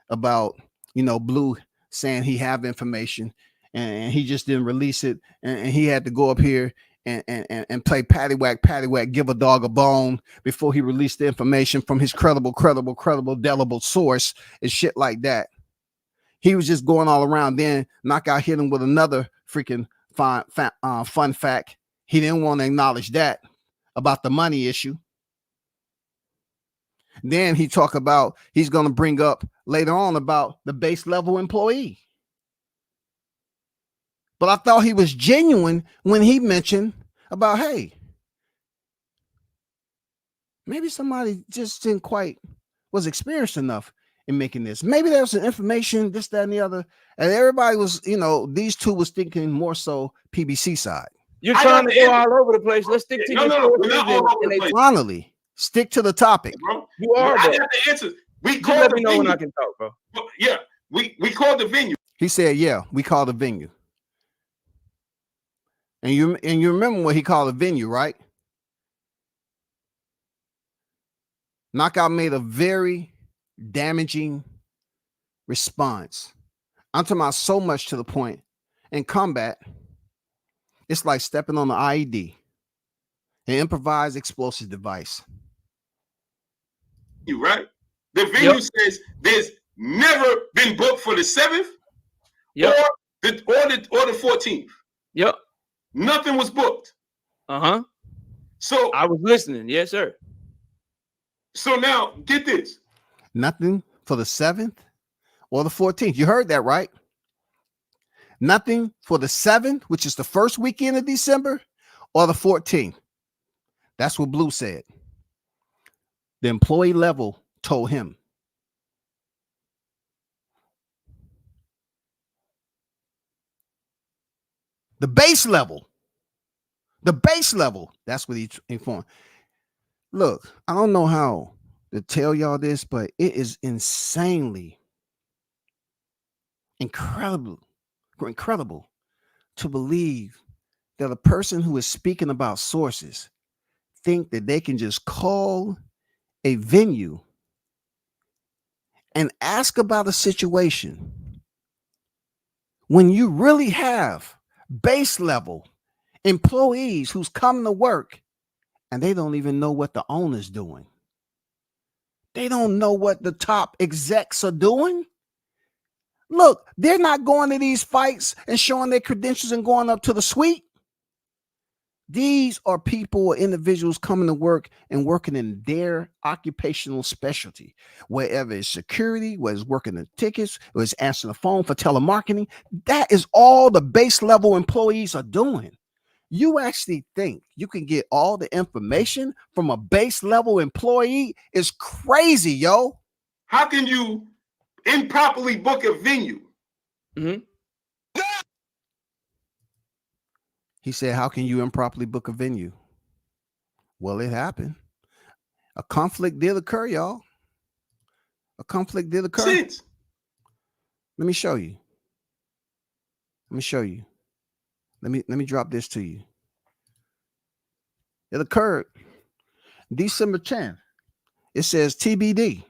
about, Blue saying he have information and he just didn't release it. And he had to go up here and play paddywhack, give a dog a bone before he released the information from his credible, delible source and shit like that. He was just going all around. Then Knockout hit him with another freaking fun fact. He didn't want to acknowledge that about the money issue. Then he talked about he's going to bring up later on about the base level employee. But I thought he was genuine when he mentioned about, hey, maybe somebody just didn't quite was experienced enough in making this. Maybe there was some information, this, that, and the other. And everybody was, these two was thinking more so PBC side. You're trying to go all over the place. Let's stick to Finally, stick to the topic. Bro. You are, I bro. got the answers. We called let me know when I can talk, bro. Yeah, we called the venue. He said, yeah, we called the venue. And you remember what he called a venue, right? Knockout made a very damaging response. I'm talking about so much to the point in combat, it's like stepping on the IED, an improvised explosive device. You right? The venue says there's never been booked for the 7th or the 14th. Yep. Nothing was booked. Uh-huh. So I was listening. Yes, sir. So now get this. Nothing for the 7th or the 14th. You heard that, right? Nothing for the 7th, which is the first weekend of December, or the 14th. That's what Blue said. The employee level told him. The base level, that's what he informed. Look, I don't know how to tell y'all this, but it is insanely incredible to believe that a person who is speaking about sources think that they can just call a venue and ask about a situation when you really have base level employees who's coming to work and they don't even know what the owner's doing. They don't know what the top execs are doing. Look, they're not going to these fights and showing their credentials and going up to the suite. These are people or individuals coming to work and working in their occupational specialty, wherever it's security, whether it's working the tickets, or it's answering the phone for telemarketing. That is all the base level employees are doing. You actually think you can get all the information from a base level employee? Is crazy, yo. How can you improperly book a venue? Mm-hmm. He said, how can you improperly book a venue? Well, it happened. A conflict did occur, y'all. A conflict did occur. Since. Let me show you. Let me drop this to you. It occurred December 10th. It says TBD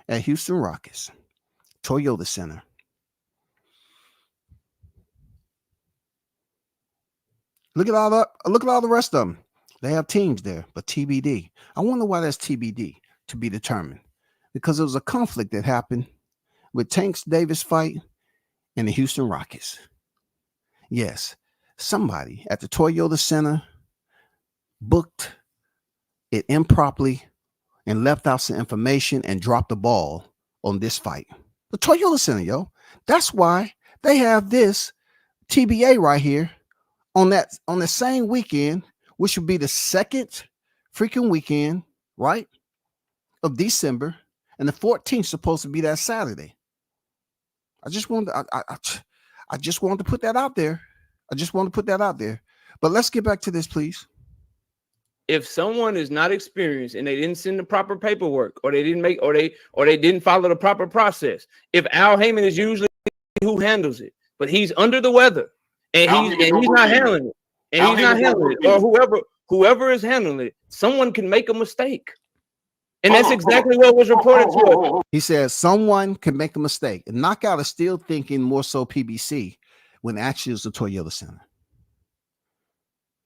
at Houston Rockets, Toyota Center. Look at all the rest of them. They have teams there, but TBD. I wonder why that's TBD, to be determined. Because there was a conflict that happened with Tank Davis fight and the Houston Rockets. Yes, somebody at the Toyota Center booked it improperly and left out some information and dropped the ball on this fight. The Toyota Center, yo. That's why they have this TBA right here on the same weekend, which would be the second freaking weekend, right, of December, and the 14th supposed to be that Saturday. I just wanted to put that out there. But let's get back to this, please. If someone is not experienced and they didn't send the proper paperwork, or they didn't make, or they didn't follow the proper process, if Al Heyman is usually who handles it, but he's under the weather and he's not handling it, or whoever is handling it, someone can make a mistake. And that's exactly what was reported to us. He says someone can make a mistake. And Knockout is still thinking more so PBC when actually it's the Toyota Center.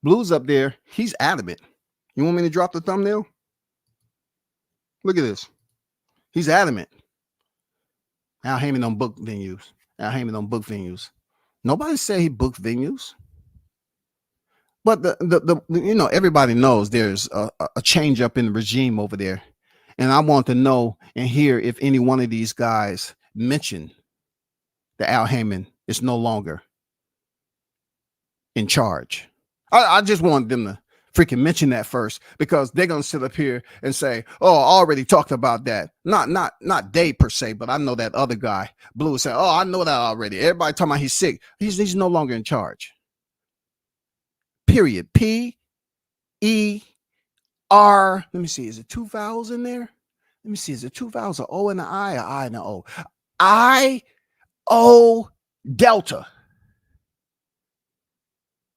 Blue's up there. He's adamant. You want me to drop the thumbnail? Look at this. He's adamant. Al Heyman don't book venues. Nobody said he booked venues. But the everybody knows there's a change up in the regime over there. And I want to know and hear if any one of these guys mentioned that Al Heyman is no longer in charge. I just want them to freaking mention that first, because they're gonna sit up here and say, "Oh, I already talked about that." Not Dave per se, but I know that other guy, Blue, said, "Oh, I know that already." Everybody talking about he's sick. He's no longer in charge. Period. P-E-R. Let me see. Is it two vowels in there? Let me see. Is it two vowels? An O and an I, or I and an O? I-O Delta.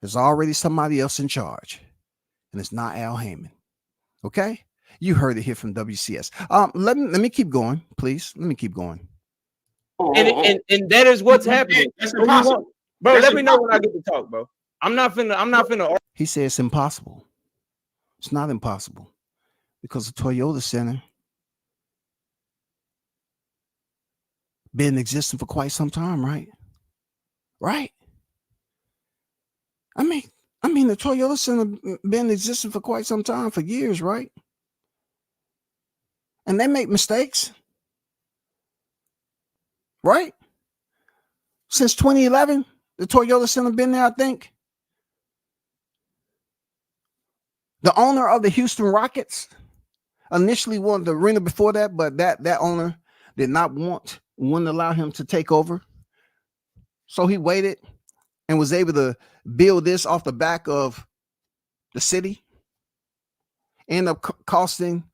There's already somebody else in charge. And it's not Al Heyman. Okay? You heard it here from WCS. Let me keep going, please. Let me keep going. And that is what's happening. That's impossible. Bro, That's let me know when I get to talk, bro. I'm not finna. He said it's impossible. It's not impossible. Because the Toyota Center been existing for quite some time, right? Right? I mean, the Toyota Center been existing for quite some time, for years, right? And they make mistakes, right? Since 2011, The Toyota Center been there, I think. The owner of the Houston Rockets initially wanted the arena before that, but that owner did not wouldn't allow him to take over. So he waited and was able to build this off the back of the city. Ended up costing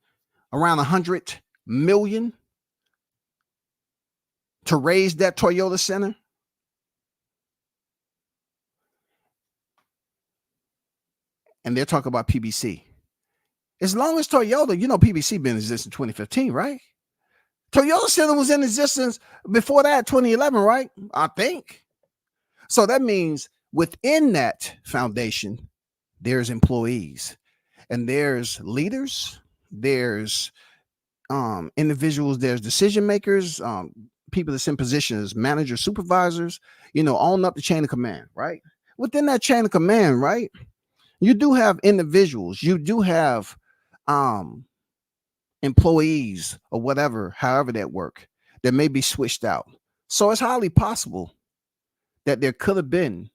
around $100 million to raise that Toyota Center. And they're talking about PBC. As long as Toyota, PBC been in existence in 2015, right? Toyota Center was in existence before that, 2011, right? I think. So that means within that foundation, there's employees and there's leaders, there's individuals, there's decision makers, people that's in positions, managers, supervisors, on up the chain of command, right? Within that chain of command, right? You do have individuals, you do have employees or whatever, however that work, that may be switched out. So it's highly possible that there could have been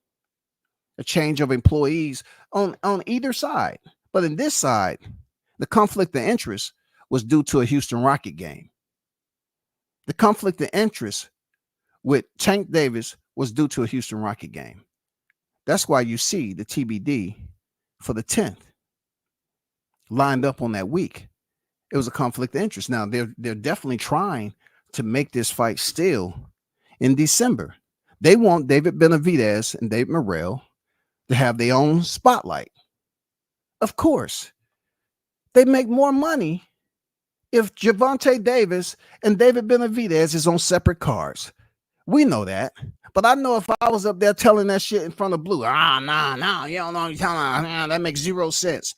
a change of employees on either side. But in this side, the conflict of interest was due to a Houston Rocket game. The conflict of interest with Tank Davis was due to a Houston Rocket game. That's why you see the TBD for the 10th lined up on that week. It was a conflict of interest. Now they're definitely trying to make this fight still in December. They want David Benavidez and Dave Morrell to have their own spotlight. Of course, they make more money if Gervonta Davis and David Benavidez is on separate cards. We know that. But I know if I was up there telling that shit in front of Blue, nah, you don't know what you're telling me. That makes zero sense.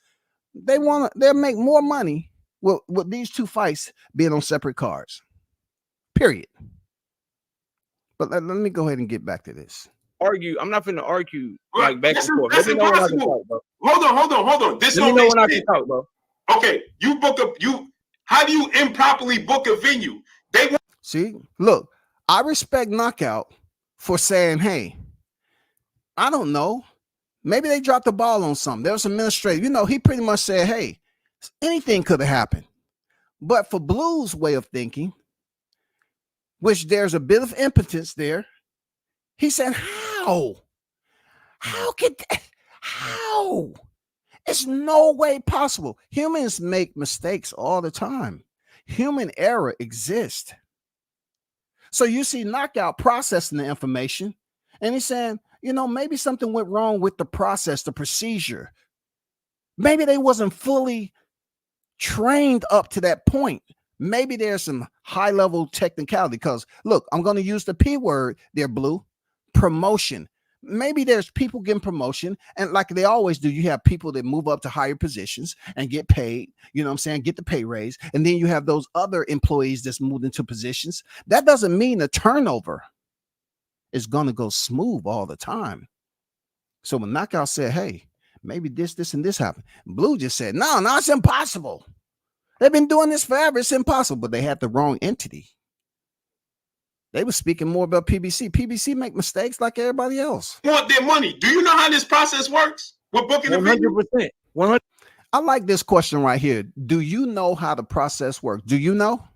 They'll make more money with these two fights being on separate cards. Period. But let me go ahead and get back to this. I'm not finna argue Right. like back That's and forth. that's Let me know when I can impossible. talk, bro. Hold on. This Let me don't know make when I sense. can talk, bro. Okay, how do you improperly book a venue? See, look, I respect Knockout for saying, hey, I don't know. Maybe they dropped the ball on something. There was an administrator. He pretty much said, hey, anything could have happened. But for Blue's way of thinking, which there's a bit of impotence there, he said, how? How? It's no way possible. Humans make mistakes all the time. Human error exists. So you see Knockout processing the information, and he's saying, maybe something went wrong with the process, the procedure. Maybe they wasn't fully trained up to that point. Maybe there's some high-level technicality because, look, I'm going to use the P word there, Blue, promotion. Maybe there's people getting promotion, and like they always do, you have people that move up to higher positions and get paid, get the pay raise, and then you have those other employees that's moved into positions. That doesn't mean the turnover is going to go smooth all the time. So when Knockout said, hey, maybe this, and this happened, Blue just said, no, it's impossible. They've been doing this forever. It's impossible, but they had the wrong entity. They were speaking more about PBC. PBC make mistakes like everybody else. Want their money. Do you know how this process works? We're booking a venue. 100%. 100. I like this question right here. Do you know how the process works? Do you know?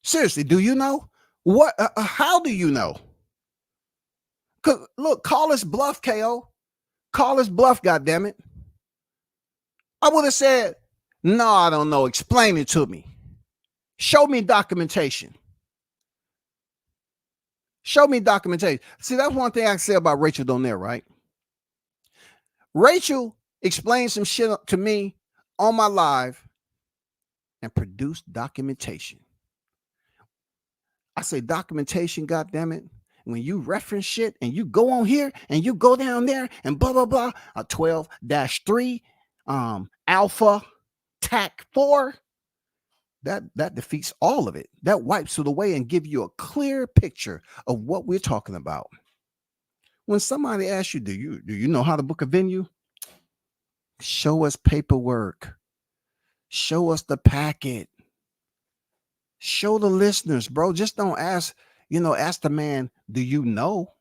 Seriously, do you know? What? How do you know? Cause look, call us bluff, KO. Call us bluff, goddammit. I would have said, no, I don't know. Explain it to me. Show me documentation. Show me documentation. See, that's one thing I can say about Rachel Donnell, right? Rachel explained some shit to me on my live and produced documentation. I say documentation, goddammit. When you reference shit and you go on here and you go down there and blah, blah, blah, a 12-3, alpha, TAC 4, that defeats all of it. That wipes it away and give you a clear picture of what we're talking about. When somebody asks you, do you know how to book a venue? Show us paperwork. Show us the packet. Show the listeners, bro. Just don't ask, ask the man, do you know?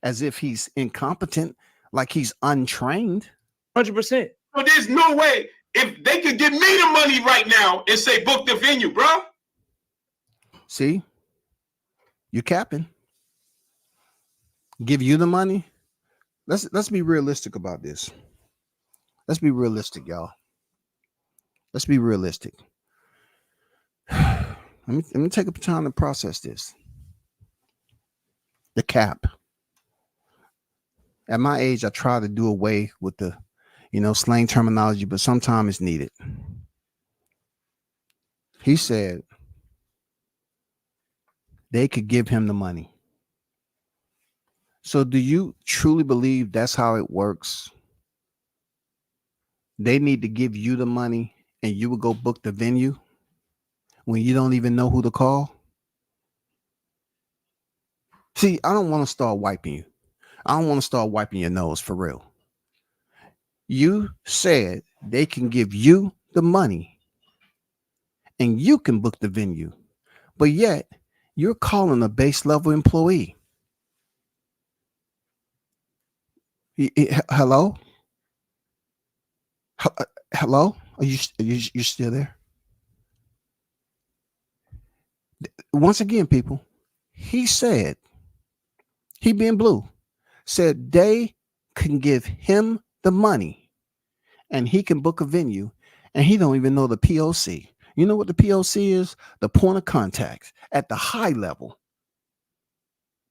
As if he's incompetent, like he's untrained. 100%. But there's no way if they could give me the money right now and say book the venue, bro. See, you're capping. Give you the money. Let's be realistic about this. Let's be realistic, y'all. Let's be realistic. Let me take a time to process this. The cap. At my age, I try to do away with the, slang terminology, but sometimes it's needed. He said they could give him the money. So do you truly believe that's how it works? They need to give you the money and you would go book the venue when you don't even know who to call? See, I don't want to start wiping you. I don't want to start wiping your nose for real. You said they can give you the money and you can book the venue, but yet you're calling a base level employee. Hello? Hello? Are you still there? Once again, people, he said, he being blue, said they can give him the money and he can book a venue and he don't even know the POC. You know what the POC is? The point of contact at the high level.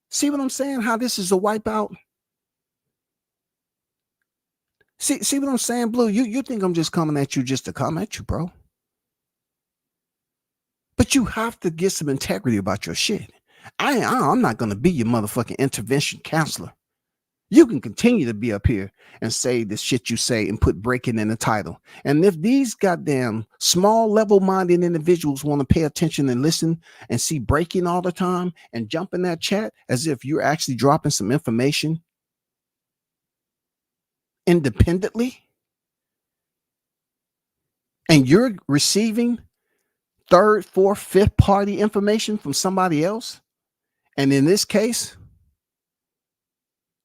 See what I'm saying? How this is a wipeout? See what I'm saying, Blue? You think I'm just coming at you just to come at you, bro. But you have to get some integrity about your shit. I'm not going to be your motherfucking intervention counselor. You can continue to be up here and say the shit you say and put breaking in the title. And if these goddamn small level-minded individuals want to pay attention and listen and see breaking all the time and jump in that chat as if you're actually dropping some information independently and you're receiving third, fourth, fifth party information from somebody else, and in this case,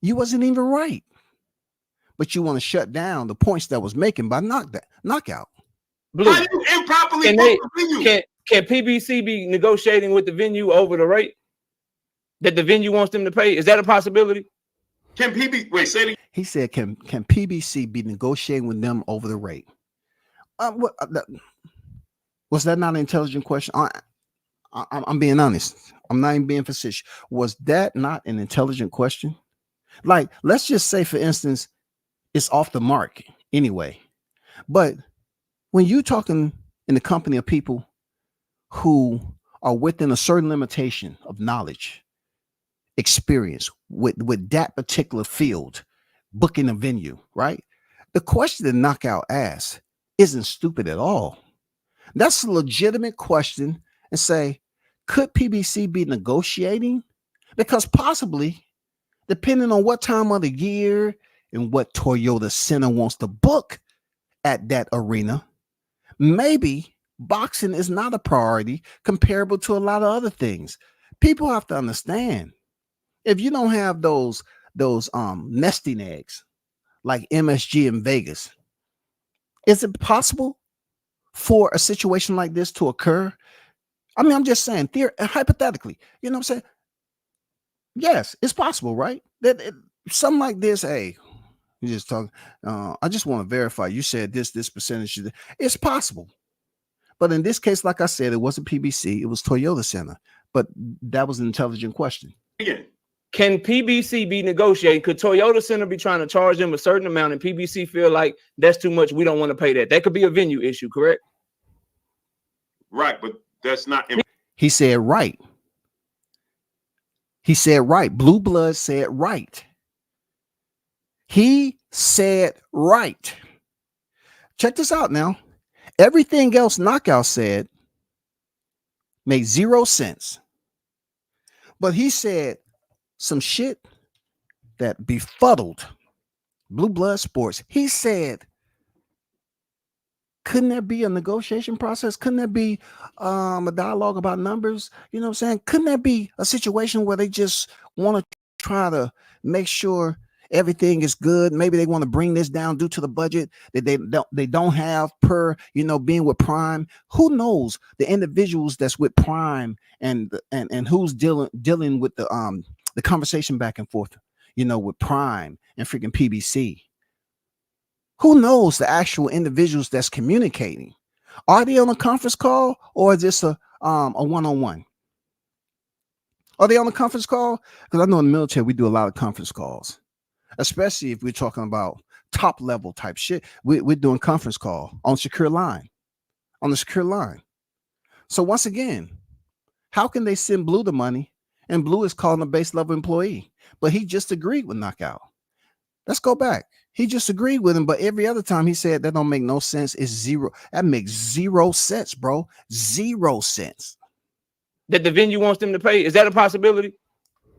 you wasn't even right, but you want to shut down the points that was making by knockout. Blue. How you improperly book the venue? Can PBC be negotiating with the venue over the rate that the venue wants them to pay? Is that a possibility? Can PBC wait? Say it. He said, "Can PBC be negotiating with them over the rate?" Was that not an intelligent question? I'm being honest. I'm not even being facetious. Was that not an intelligent question? Like, let's just say, for instance, it's off the mark anyway. But when you're talking in the company of people who are within a certain limitation of knowledge, experience with that particular field, booking a venue, right? The question that Knockout asked isn't stupid at all. That's a legitimate question and say, could PBC be negotiating? Because possibly, depending on what time of the year and what Toyota Center wants to book at that arena, maybe boxing is not a priority comparable to a lot of other things. People have to understand, if you don't have those nesting eggs like MSG in Vegas, is it possible for a situation like this to occur? I mean, I'm just saying, hypothetically, you know what I'm saying? Yes, it's possible, right? That something like this, hey, you just talking. I just want to verify. You said this percentage. It's possible, but in this case, like I said, it wasn't PBC. It was Toyota Center. But that was an intelligent question. Yeah. Can PBC be negotiating? Could Toyota Center be trying to charge them a certain amount, and PBC feel like that's too much? We don't want to pay that. That could be a venue issue, correct? Right, but that's not. He said right. He said right. Blue Blood said right. He said right. Check this out now. Everything else Knockout said made 0 sense. But he said some shit that befuddled Blue Blood Sports. He said Couldn't there be a negotiation process? Couldn't there be a dialogue about numbers? You know what I'm saying? Couldn't there be a situation where they just want to try to make sure everything is good? Maybe they want to bring this down due to the budget that they don't have per, being with Prime. Who knows the individuals that's with Prime and who's dealing with the conversation back and forth, with Prime and freaking PBC. Who knows the actual individuals that's communicating? Are they on a conference call, or is this a one-on-one? Are they on a conference call? Because I know in the military we do a lot of conference calls, especially if we're talking about top level type shit. We're doing conference call on the secure line. So once again, how can they send Blue the money and Blue is calling a base level employee, but he just agreed with Knockout? Let's go back. He just agreed with him, but every other time he said that don't make no sense. It's zero. That makes 0 sense, bro. 0 sense. That the venue wants them to pay. Is that a possibility?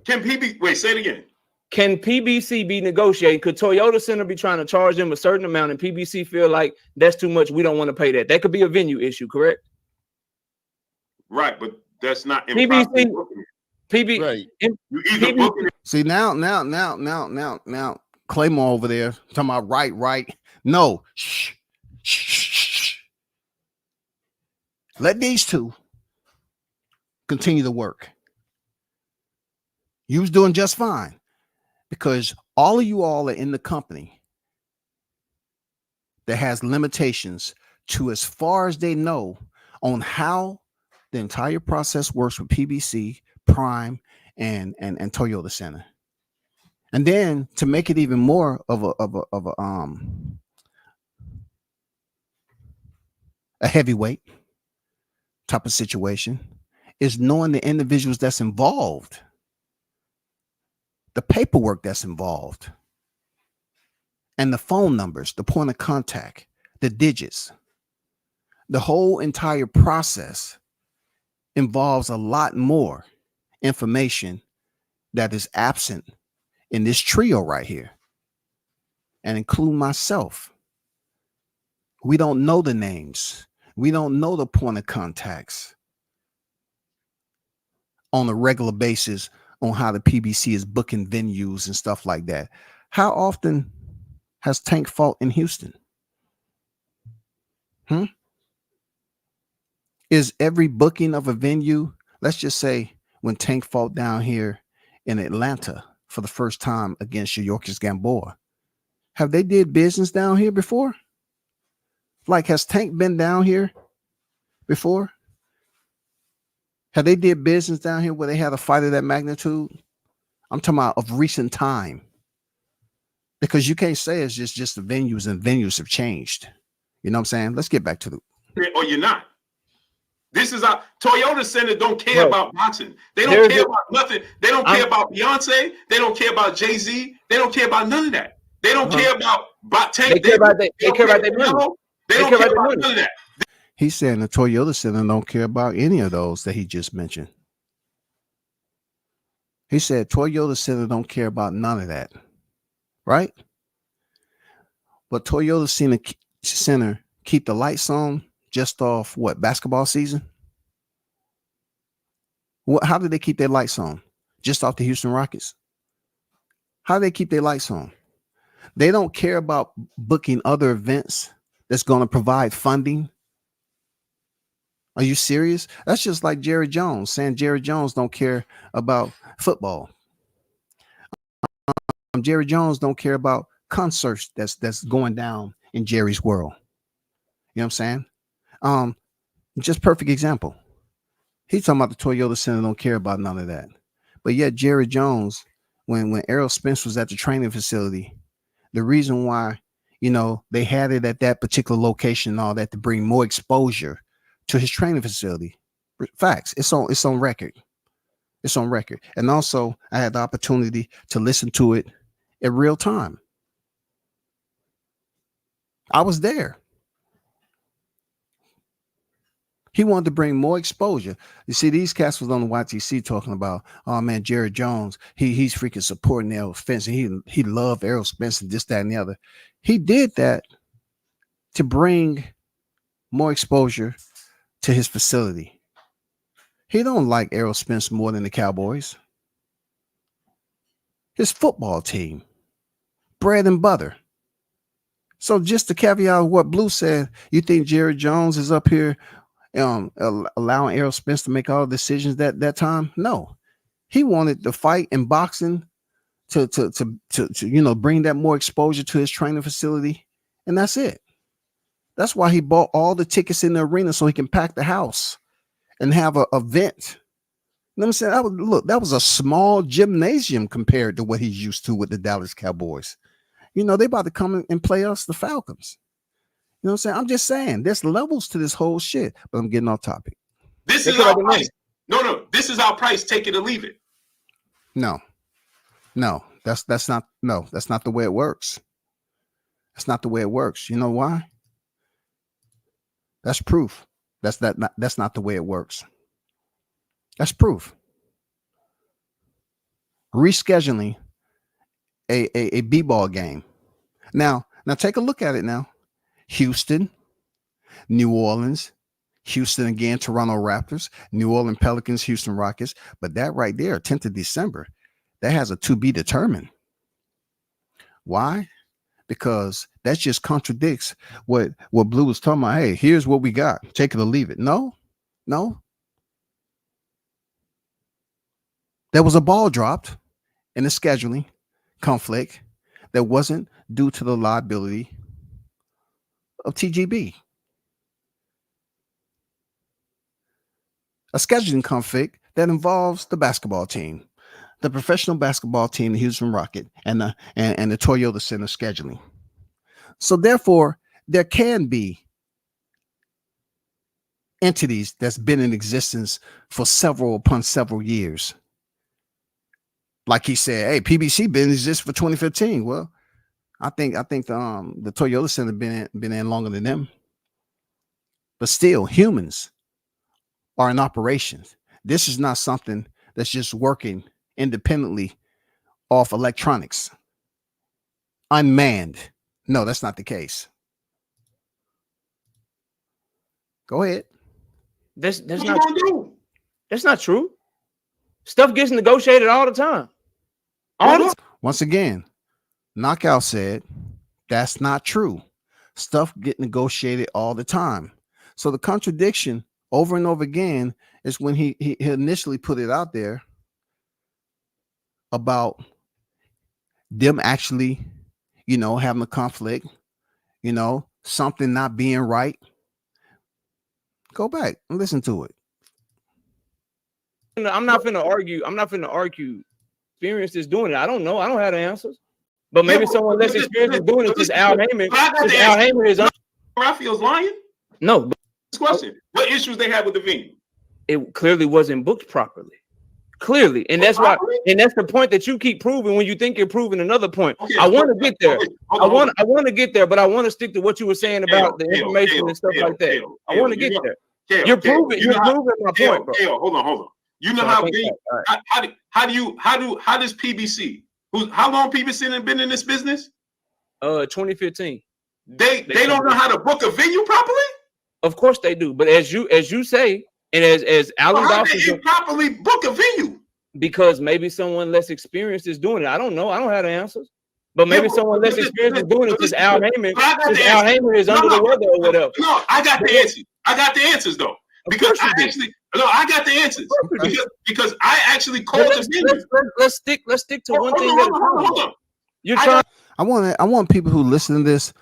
Can PBC wait? Say it again. Can PBC be negotiating? Could Toyota Center be trying to charge them a certain amount, and PBC feel like that's too much? We don't want to pay that. That could be a venue issue, correct? Right, but that's not PBC. PB. Right. You either booking it. See now. Claymore over there talking about right. No, shh. Let these two continue to work. You was doing just fine because all of you all are in the company that has limitations to as far as they know on how the entire process works with PBC, Prime, and Toyota Center. And then to make it even more of a heavyweight type of situation is knowing the individuals that's involved, the paperwork that's involved, and the phone numbers, the point of contact, the digits. The whole entire process involves a lot more information that is absent in this trio right here, and include myself. We don't know the names. We don't know the point of contacts on a regular basis on how the PBC is booking venues and stuff like that. How often has Tank fought in Houston? Is every booking of a venue, let's just say when Tank fought down here in Atlanta for the first time against Yorkis Gamboa, have they did business down here before? Like, has Tank been down here before? Have they did business down here where they had a fight of that magnitude? I'm talking about of recent time, because you can't say it's just the venues, and venues have changed. You know what I'm saying? Let's get back to the. Or you're not. This is our Toyota Center don't care about boxing. They don't care about nothing. They don't care about Beyonce. They don't care about Jay-Z. They don't care about none of that. They don't care about Tank. They care about that. They care about their money. They don't care about none of that. He's saying the Toyota Center don't care about any of those that he just mentioned. He said Toyota Center don't care about none of that, right? But Toyota Center keep the lights on just off what, basketball season? How do they keep their lights on? Just off the Houston Rockets? How do they keep their lights on? They don't care about booking other events that's going to provide funding. Are you serious? That's just like Jerry Jones saying Jerry Jones don't care about football. Jerry Jones don't care about concerts that's going down in Jerry's world. You know what I'm saying? Just perfect example. He's talking about the Toyota Center don't care about none of that. But yet Jerry Jones, when Errol Spence was at the training facility, the reason why, they had it at that particular location and all that to bring more exposure to his training facility. Facts. It's on record. It's on record. And also I had the opportunity to listen to it in real time. I was there. He wanted to bring more exposure. You see, these cats was on the YTC talking about, oh man, Jerry Jones, he's freaking supporting Errol Spence, and he loved Errol Spence and this, that, and the other. He did that to bring more exposure to his facility. He don't like Errol Spence more than the Cowboys. His football team, bread and butter. So just to caveat what Blue said, you think Jerry Jones is up here allowing Errol Spence to make all the decisions that time? No, he wanted the fight in boxing to bring that more exposure to his training facility, and that's it. That's why he bought all the tickets in the arena so he can pack the house and have an event. You know what I'm saying? That was a small gymnasium compared to what he's used to with the Dallas Cowboys. They about to come and play us, the Falcons. You know what I'm saying? I'm just saying there's levels to this whole shit, but I'm getting off topic. This is our price. No, this is our price. Take it or leave it. No, that's not the way it works. That's not the way it works. You know why? That's proof. That's not the way it works. That's proof. Rescheduling a b-ball game. Now take a look at it now. Houston, New Orleans, Houston again, Toronto Raptors, New Orleans Pelicans, Houston Rockets. But that right there, 10th of December, that has a to be determined. Why? Because that just contradicts what Blue was talking about. Hey, here's what we got. Take it or leave it. No. There was a ball dropped in the scheduling conflict that wasn't due to the liability of TGB. A scheduling conflict that involves the basketball team, the professional basketball team, the Houston Rocket, and the Toyota Center scheduling. So therefore, there can be entities that's been in existence for several years. Like he said, hey, PBC been in existence for 2015. Well, I think the Toyota Center been in longer than them. But still, humans are in operation. This is not something that's just working independently off electronics, unmanned. No, that's not the case. Go ahead. That's not true. That's not true. Stuff gets negotiated all the time. Once again, Knockout said that's not true. Stuff get negotiated all the time. So the contradiction over and over again is when he initially put it out there about them actually, having a conflict, something not being right. Go back and listen to it. I'm not finna argue. Experience is doing it. I don't know. I don't have the answers. But maybe someone less experienced is doing it because Al Heyman. Al Heyman is. Raphael's lying? No. This question. What issues they had with the venue? It clearly wasn't booked properly. Clearly. And that's why, and that's the point that you keep proving when you think you're proving another point. Okay, I want to get there. I want to get there, but I want to stick to what you were saying about the information and stuff like that. I want to get there. You're proving my point, bro. Hold on. You know how does PBC? How long PBC been in this business? 2015. They don't know how to book a venue properly? Of course they do. But as you say, and as Alan Dawson said, properly book a venue. Because maybe someone less experienced is doing it. I don't know. I don't have the answers. But maybe someone less experienced is doing it because Al Heyman is under the weather or whatever. No, I got the answers. I got the answers though. Because I got the answers. Because I actually called the venue. Let's stick to one thing. Hold on. You're trying. I want people who listen to this,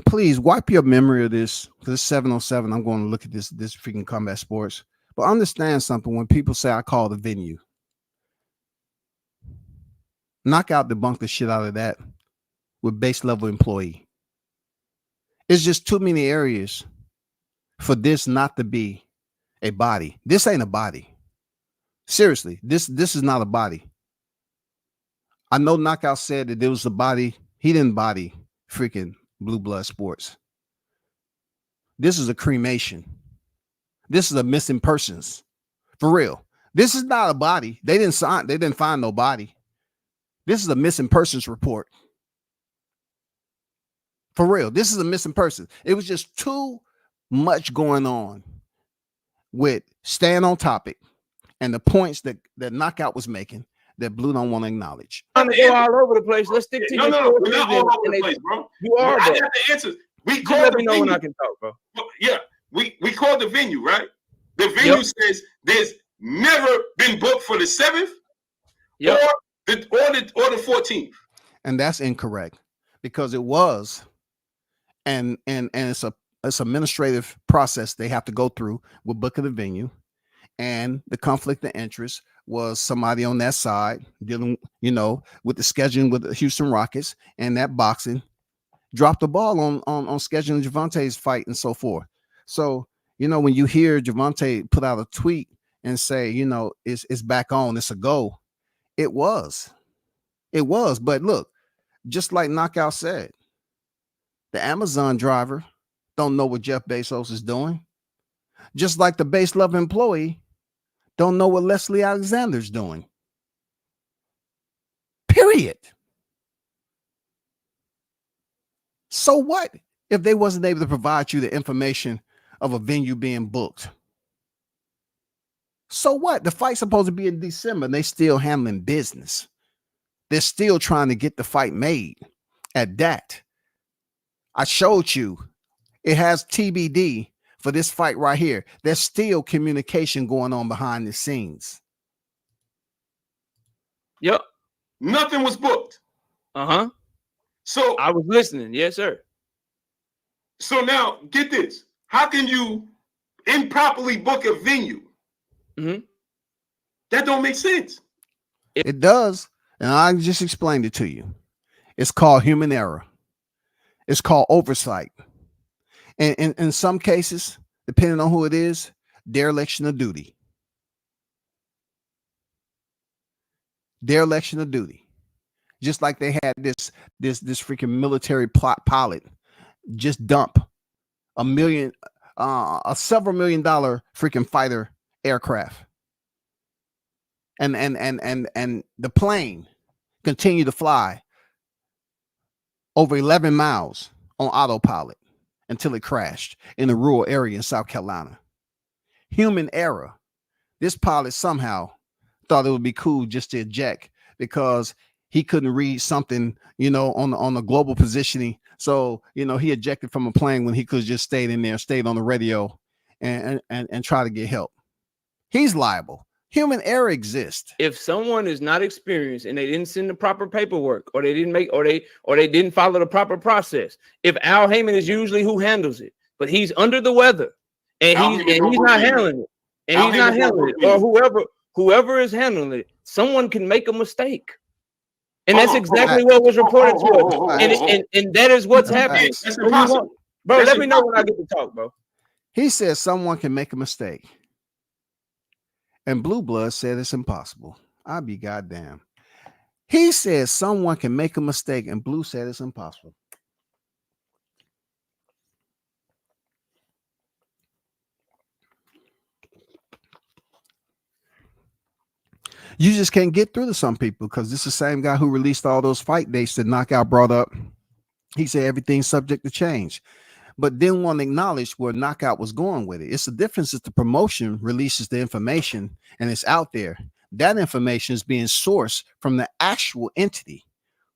please wipe your memory of this, because it's 7:07. I'm going to look at this freaking Combat Sports. But understand something when people say I call the venue. Knockout debunked the shit out of that with base level employee. It's just too many areas for this not to be a body. This ain't a body. Seriously, this is not a body. I know Knockout said that there was a body. He didn't body freaking Blue Blood Sports. This is a cremation. This is a missing persons. For real. This is not a body. They didn't find no body. This is a missing persons report. For real. This is a missing person. It was just too much going on with staying on topic and the points that Knockout was making that Blue don't want to acknowledge. I'm gonna go all over the place. Let's stick to No, we're not all over the place, bro. You are, I bro. got the answers. We Just called let the me know venue. when I can talk, bro. Yeah, we called the venue, right? The venue says there's never been booked for the 7th or the 14th. And that's incorrect because it was, and it's administrative process they have to go through with booking the venue, and the conflict of interest was somebody on that side dealing, with the scheduling with the Houston Rockets, and that boxing dropped the ball on scheduling Javante's fight and so forth. So, when you hear Javante put out a tweet and say, it's back on, it's a go, it was. But look, just like Knockout said, the Amazon driver don't know what Jeff Bezos is doing. Just like the Base Love employee don't know what Leslie Alexander's doing. Period. So what if they wasn't able to provide you the information of a venue being booked? So what? The fight's supposed to be in December and they still handling business. They're still trying to get the fight made. At that, I showed you it has TBD for this fight right here. There's still communication going on behind the scenes. Yep. Nothing was booked. Uh-huh. So I was listening. Yes, sir. So now get this. How can you improperly book a venue? Mm-hmm. That don't make sense. It does. And I just explained it to you. It's called human error. It's called oversight. And in some cases, depending on who it is, dereliction of duty. Dereliction of duty. Just like they had this freaking military pilot just dump a several $1 million freaking fighter aircraft. And the plane continued to fly over 11 miles on autopilot until it crashed in a rural area in South Carolina. Human error. This pilot somehow thought it would be cool just to eject because he couldn't read something, on the global positioning. So, he ejected from a plane when he could have just stayed in there, stayed on the radio and try to get help. He's liable. Human error exists. If someone is not experienced and they didn't send the proper paperwork, or they didn't make, or they didn't follow the proper process, if Al Heyman is usually who handles it, but he's under the weather and he's not handling it, or whoever is handling it, someone can make a mistake. And that's exactly what was reported to us. And that is what's happening. That's impossible. Bro, let me know when I get to talk, bro. He said someone can make a mistake. And Blue Blood said it's impossible. I'll be goddamn. He said someone can make a mistake, and Blue said it's impossible. You just can't get through to some people because this is the same guy who released all those fight dates that Knockout brought up. He said everything's subject to change, but didn't want to acknowledge where Knockout was going with it. It's the difference that the promotion releases the information and it's out there. That information is being sourced from the actual entity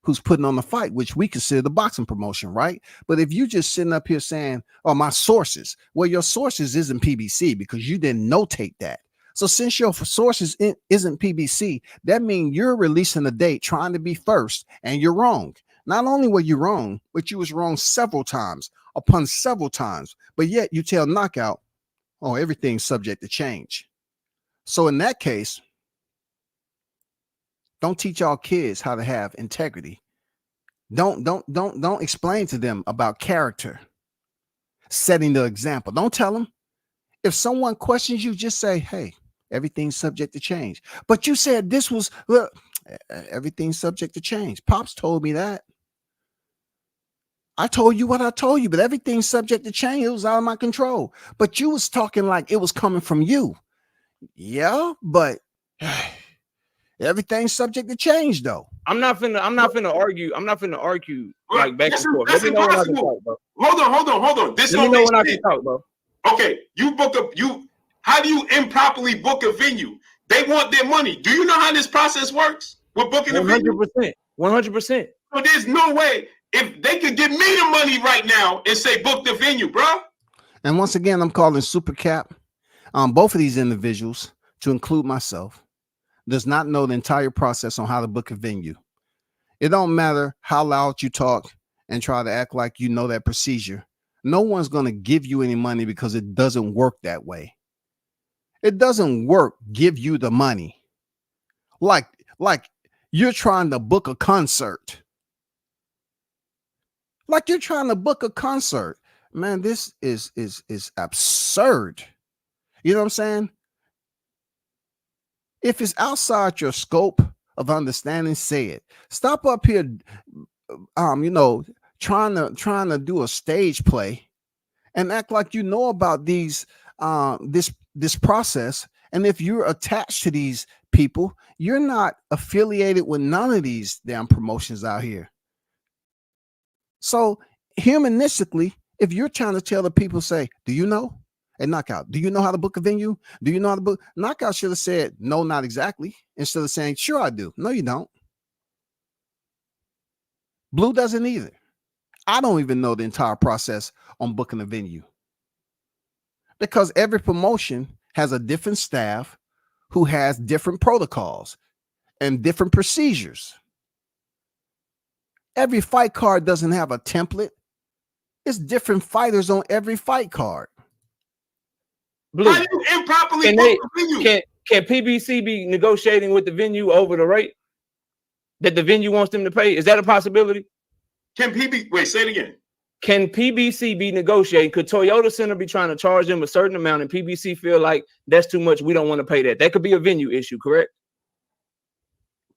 who's putting on the fight, which we consider the boxing promotion, right? But if you just sitting up here saying, oh, my sources, well, your sources isn't PBC because you didn't notate that. So since your sources isn't PBC, that means you're releasing a date trying to be first, and you're wrong. Not only were you wrong, but you was wrong several times upon several times. But yet you tell Knockout, oh, everything's subject to change. So in that case, don't teach our kids how to have integrity. Don't explain to them about character, setting the example. Don't tell them. If someone questions you, just say, hey, everything's subject to change. But you said this was, look, everything's subject to change. Pops told me that. I told you what I told you, but everything's subject to change. It was out of my control. But you was talking like it was coming from you. Yeah, but everything's subject to change, though. I'm not finna argue. I'm not finna argue like back and forth. That's Let me know when I can impossible. talk, bro. Hold on. This Let me don't know make when I sense. can talk, bro. Okay, how do you improperly book a venue? They want their money. Do you know how this process works with booking a venue? 100%. 100%. So there's no way if they could give me the money right now and say book the venue, bro. And once again, I'm calling Super Cap on both of these individuals, to include myself, does not know the entire process on how to book a venue. It don't matter how loud you talk and try to act like you know that procedure. No one's going to give you any money because it doesn't work that way. It doesn't work. Give you the money. Like you're trying to book a concert. Like you're trying to book a concert. Man, this is absurd. You know what I'm saying? If it's outside your scope of understanding, say it. Stop up here, trying to do a stage play and act like you know about these this process. And if you're attached to these people, you're not affiliated with none of these damn promotions out here. So humanistically, if you're trying to tell the people, say, do you know? And Knockout, do you know how to book a venue? Do you know how to book? Knockout should have said, no, not exactly. Instead of saying, sure, I do. No, you don't. Blue doesn't either. I don't even know the entire process on booking a venue. Because every promotion has a different staff who has different protocols and different procedures. Every fight card doesn't have a template. It's different fighters on every fight card. Blue, How do you improperly book a venue? Can PBC be negotiating with the venue over the rate that the venue wants them to pay? Is that a possibility? Wait, say it again. Can PBC be negotiating? Could Toyota Center be trying to charge them a certain amount and PBC feel like that's too much, we don't want to pay that? That could be a venue issue, correct?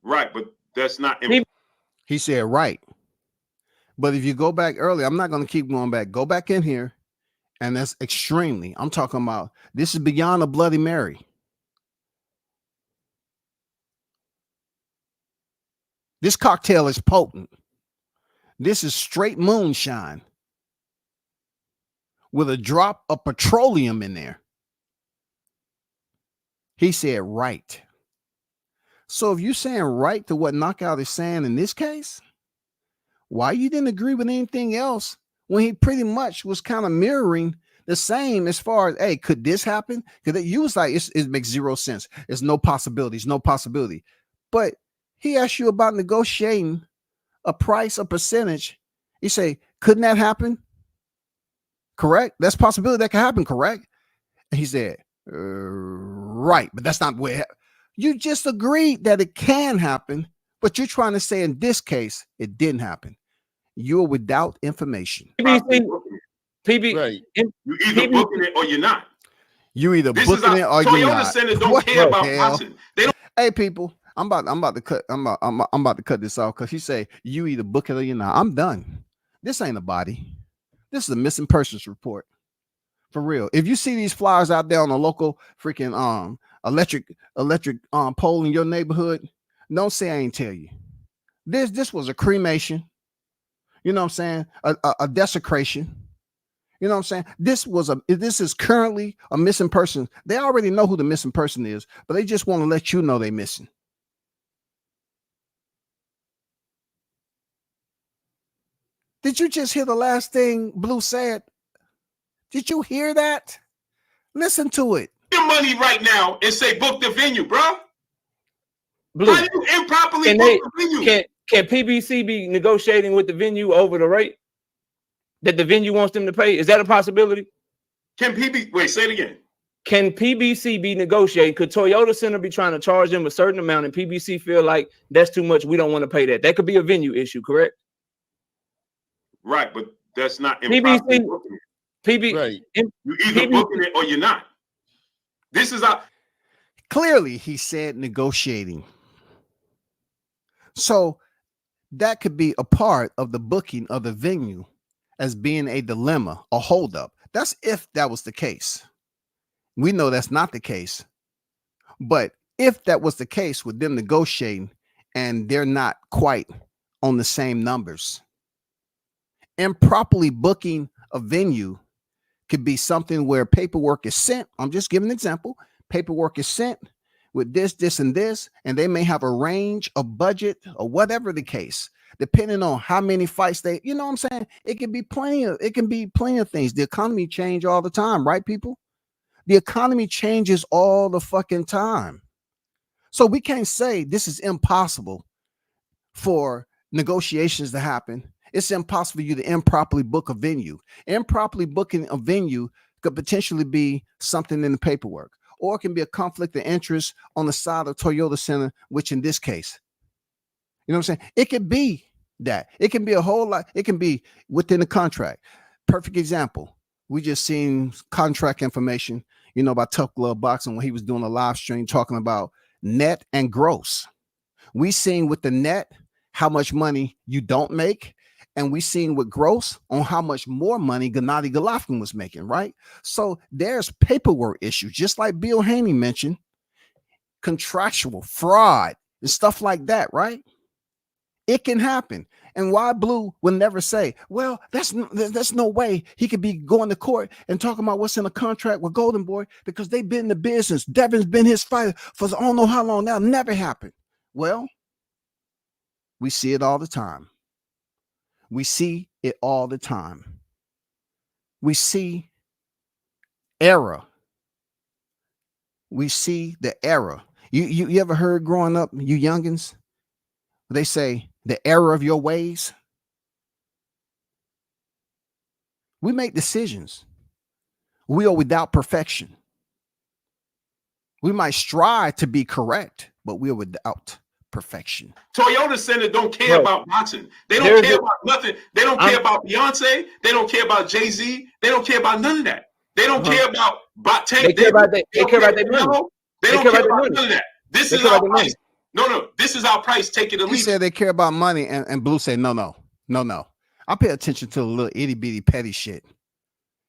Right, but that's not. He said right. But if you go back earlier, I'm not going to keep going back. Go back in here, and that's extremely. I'm talking about this is beyond a Bloody Mary. This cocktail is potent. This is straight moonshine with a drop of petroleum in there. He said right. So if you're saying right to what Knockout is saying in this case, why you didn't agree with anything else when he pretty much was kind of mirroring the same as far as, hey, could this happen? Because you was like, it makes zero sense. There's no possibilities, no possibility. But he asked you about negotiating a price, a percentage. You say, couldn't that happen? Correct? That's a possibility that can happen, correct? And he said, right, but that's not where you just agreed that it can happen, but you're trying to say in this case, it didn't happen. You're without information. PBC, right. You either booking it or you're not. You either booking it or you're not. Toyota Center don't care about pricing. They don't. Hey, people, I'm about to cut this off because you say you either book it or you're not. I'm done. This ain't a body. This is a missing persons report. For real. If you see these flyers out there on a local freaking electric pole in your neighborhood, don't say I ain't tell you. This was a cremation. You know what I'm saying? A desecration. You know what I'm saying? This is currently a missing person. They already know who the missing person is, but they just want to let you know they're missing. Did you just hear the last thing Blue said? Did you hear that? Listen to it. Your money right now and say book the venue, bro. Blue, how do you improperly book the venue? Can PBC be negotiating with the venue over the rate that the venue wants them to pay? Is that a possibility? Wait, say it again. Can PBC be negotiating? Could Toyota Center be trying to charge them a certain amount and PBC feel like that's too much, we don't want to pay that? That could be a venue issue, correct? Right, but that's not PBC. Right. You either booking it or you're not. This is clearly he said negotiating. So that could be a part of the booking of the venue as being a dilemma, a holdup. That's if that was the case. We know that's not the case. But if that was the case with them negotiating and they're not quite on the same numbers, improperly booking a venue could be something where paperwork is sent. I'm just giving an example. Paperwork is sent with this, and this, and they may have a range, a budget, or whatever the case, depending on how many fights they, you know what I'm saying? It can be plenty of things. The economy change all the time, right, people? The economy changes all the fucking time. So we can't say this is impossible for negotiations to happen. It's impossible for you to improperly book a venue. Improperly booking a venue could potentially be something in the paperwork, or it can be a conflict of interest on the side of Toyota Center, which in this case, you know what I'm saying? It could be that. It can be a whole lot. It can be within the contract. Perfect example. We just seen contract information, about Tough Glove Boxing when he was doing a live stream talking about net and gross. We seen with the net how much money you don't make, and we seen with gross on how much more money Gennady Golovkin was making, right? So there's paperwork issues, just like Bill Haney mentioned, contractual fraud and stuff like that, right? It can happen. And why Blue would never say, well, that's no way he could be going to court and talking about what's in a contract with Golden Boy, because they've been in the business. Devin's been his fighter for I don't know how long now. Never happened. Well, we see it all the time. We see it all the time. We see error. We see the error. You ever heard growing up, you youngins, they say the error of your ways? We make decisions. We are without perfection. We might strive to be correct, but we are without perfection. Toyota Center don't care about boxing. They don't care about nothing. They don't care about Beyonce. They don't care about Jay-Z. They don't care about none of that. They don't care about Tank. They care about their money. They don't care about none of that. This is our price. No, this is our price. Take it or leave it. He said they care about money, and Blue said, no. I pay attention to the little itty bitty petty shit.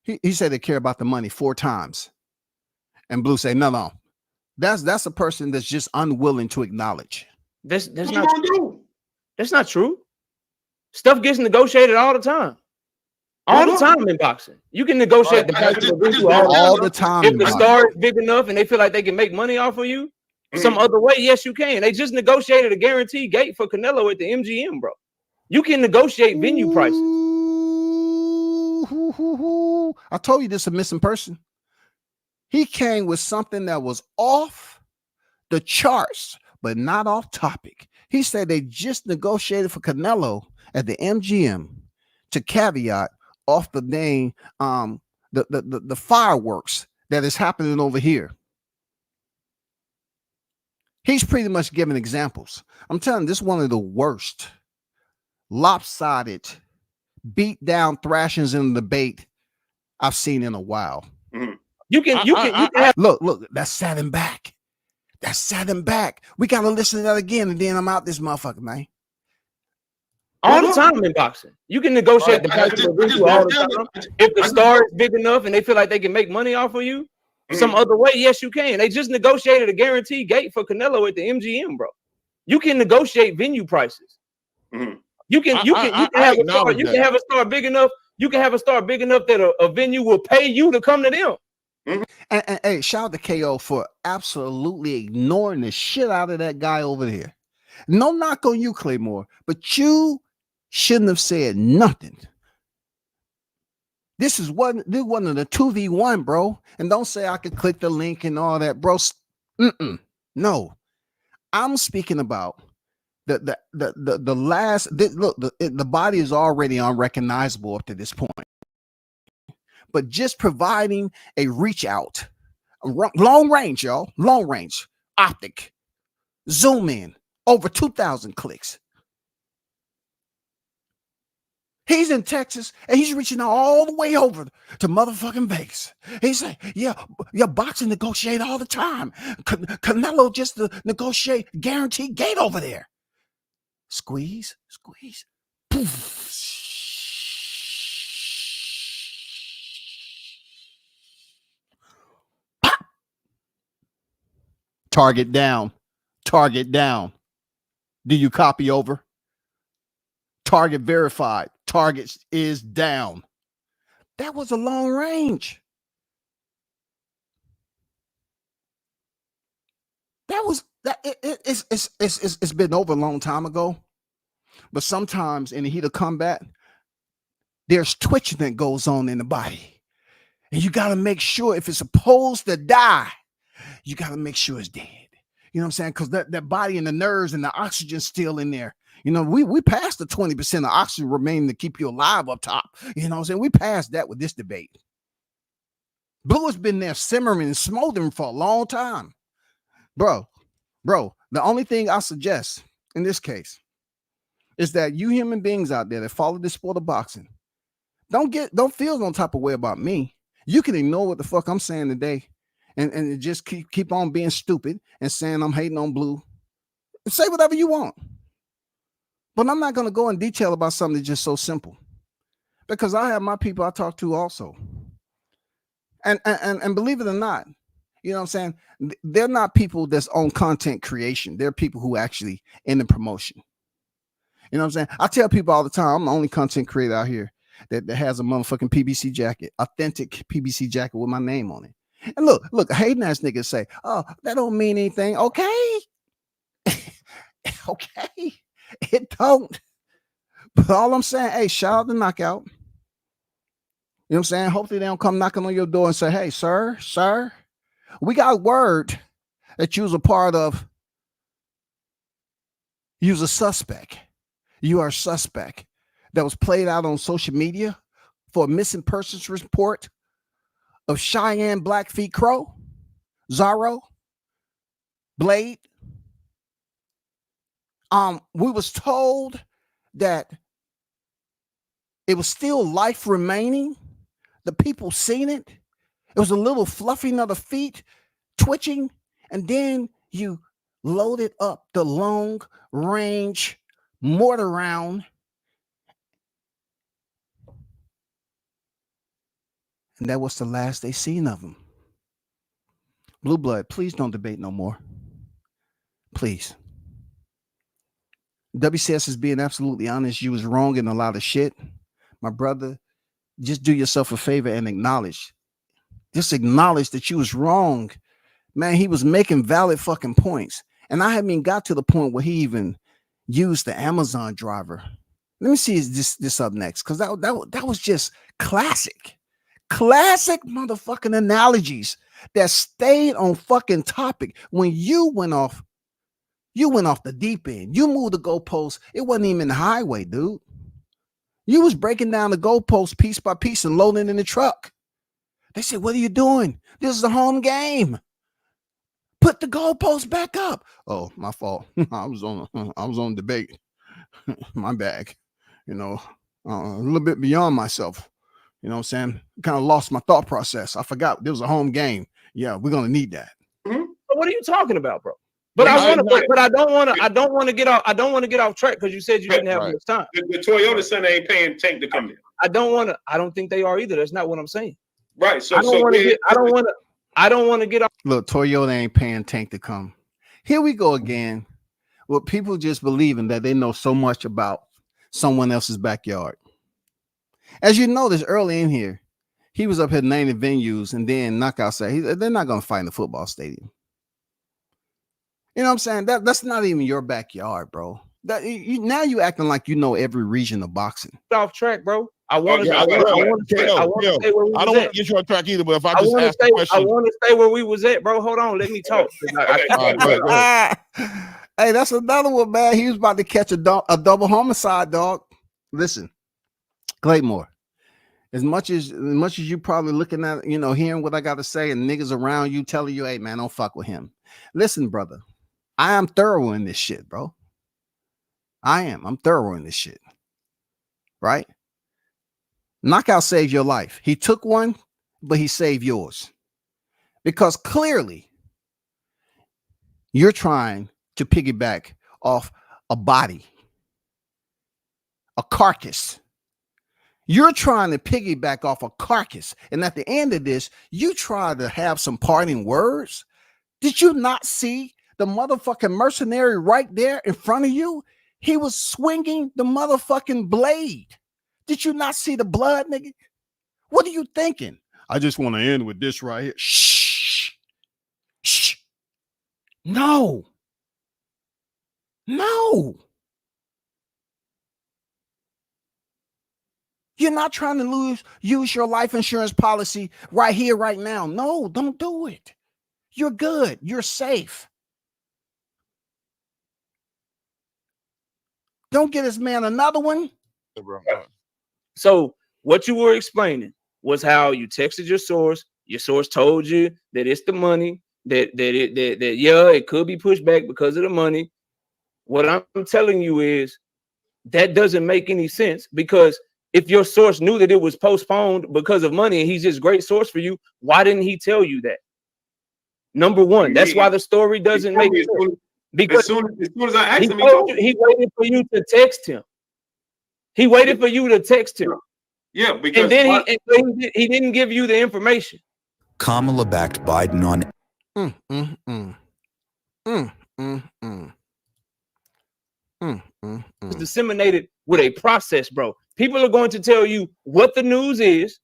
He said they care about the money 4 times. And Blue said, no. That's a person that's just unwilling to acknowledge. That's not true. That's not true. Stuff gets negotiated all the time. All the time in boxing. You can negotiate the price of the venue all the time. If the star is big enough and they feel like they can make money off of you, some other way, yes, you can. They just negotiated a guaranteed gate for Canelo at the MGM, bro. You can negotiate venue prices. I told you this is a missing person. He came with something that was off the charts, but not off topic. He said they just negotiated for Canelo at the MGM to caveat off the name, the fireworks that is happening over here. He's pretty much giving examples. I'm telling you, this is one of the worst, lopsided, beat down thrashings in the debate I've seen in a while. You can have, look, that sat him back. That sat him back. We gotta listen to that again, and then I'm out this motherfucker, man. All the time in boxing. You can negotiate the price of the venue all the time. If the star is big enough and they feel like they can make money off of you, some other way, yes, you can. They just negotiated a guaranteed gate for Canelo at the MGM, bro. You can negotiate venue prices. You can have a star big enough. You can have a star big enough that a venue will pay you to come to them. And hey, shout out to KO for absolutely ignoring the shit out of that guy over there. No knock on you, Claymore, but you shouldn't have said nothing. This is one of the 2v1, bro. And don't say I could click the link and all that, bro. No, I'm speaking about the last. Look, the body is already unrecognizable up to this point. But just providing a reach out, long range, y'all, long range, optic, zoom in, over 2,000 clicks. He's in Texas and he's reaching out all the way over to motherfucking Vegas. He's like, yeah, boxing negotiate all the time. Canelo just to negotiate guaranteed gate over there. Squeeze, poof. Target down. Do you copy over? Target verified. Target is down. That was a long range. It's been over a long time ago. But sometimes in the heat of combat, there's twitching that goes on in the body. And you got to make sure if it's supposed to die, you got to make sure it's dead. You know what I'm saying? Because that body and the nerves and the oxygen still in there. You know, we passed the 20% of oxygen remaining to keep you alive up top. You know what I'm saying? We passed that with this debate. Blue has been there simmering and smoldering for a long time. Bro, the only thing I suggest in this case is that you human beings out there that follow this sport of boxing, don't feel no type of way about me. You can ignore what the fuck I'm saying today and just keep on being stupid and saying I'm hating on Blue. Say whatever you want. But I'm not going to go in detail about something that's just so simple. Because I have my people I talk to also. And believe it or not, you know what I'm saying? They're not people that's on content creation. They're people who actually in the promotion. You know what I'm saying? I tell people all the time, I'm the only content creator out here that has a motherfucking PBC jacket, authentic PBC jacket with my name on it. And look, hating ass niggas say, oh, that don't mean anything. Okay. Okay. It don't. But all I'm saying, hey, shout out the knockout. You know what I'm saying? Hopefully they don't come knocking on your door and say, hey, sir, we got word that you was a part of, you was a suspect. You are a suspect that was played out on social media for a missing persons report of Cheyenne Blackfeet Crow, Zorro, Blade. We was told that it was still life remaining. The people seen it. It was a little fluffing of the feet, twitching, and then you loaded up the long range mortar round. And that was the last they seen of him. Blue blood, please don't debate no more. Please. WCS is being absolutely honest. You was wrong in a lot of shit. My brother, just do yourself a favor and acknowledge. Just acknowledge that you was wrong. Man, he was making valid fucking points. And I haven't even got to the point where he even used the Amazon driver. Let me see this up next, because that was just classic motherfucking analogies that stayed on fucking topic. When you went off the deep end. You moved the goalpost. It wasn't even the highway, dude. You was breaking down the goalpost piece by piece and loading in the truck. They said, what are you doing? This is a home game. Put the goalpost back up. Oh, my fault. I was on debate. My bag. You know, a little bit beyond myself. You know what I'm saying? Kind of lost my thought process. I forgot there was a home game. Yeah, we're gonna need that. Mm-hmm. What are you talking about, bro? But I don't want to get off track because you said you didn't have much time. The Toyota Center ain't paying Tank to come in. I don't think they are either. That's not what I'm saying. Right. So I don't want to get off. Look, Toyota ain't paying Tank to come. Here we go again. With people just believing that they know so much about someone else's backyard. As you noticed early in here, he was up here naming venues, and then Knockout said they're not going to fight in the football stadium. You know what I'm saying? That's not even your backyard, bro. Now you acting like you know every region of boxing. Off track, bro. I don't want to get you on track either, but if I just ask the question, I want to stay where we was at, bro. Hold on, let me talk. Hey, that's another one, man. He was about to catch a double homicide, dog. Listen, Claymore. As much as you probably looking at, you know, hearing what I got to say, and niggas around you telling you, hey, man, don't fuck with him. Listen, brother, I am thorough in this shit, bro. I'm thorough in this shit. Right? Knockout saved your life. He took one, but he saved yours. Because clearly, you're trying to piggyback off a body, a carcass. You're trying to piggyback off a carcass. And at the end of this, you try to have some parting words. Did you not see the motherfucking mercenary right there in front of you? He was swinging the motherfucking blade. Did you not see the blood, nigga? What are you thinking? I just want to end with this right here. Shh. Shh. No. No. You're not trying to use your life insurance policy right here, right now. No, don't do it. You're good. You're safe. Don't get this man another one. So what you were explaining was how you texted your source. Your source told you that it's the money, that it could be pushed back because of the money. What I'm telling you is that doesn't make any sense, because if your source knew that it was postponed because of money and he's just a great source for you, why didn't he tell you that? Number one, that's why the story doesn't make sense. Because as soon as I asked him, he waited for you to text him. He waited for you to text him. Yeah, because and then he didn't give you the information. Kamala backed Biden on It's disseminated with a process, bro. People are going to tell you what the news is,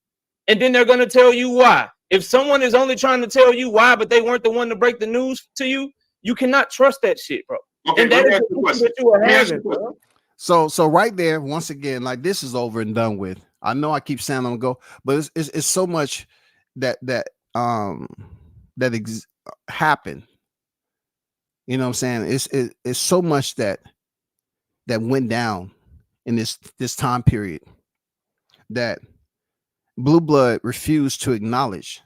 and then they're going to tell you why. If someone is only trying to tell you why, but they weren't the one to break the news to you, you cannot trust that shit, bro. Okay, and that is the question that you are having, bro. So right there, once again, like, this is over and done with. I know I keep saying I'm gonna go, but it's so much that happened. You know what I'm saying? It's so much that went down in this time period that Blue Blood refused to acknowledge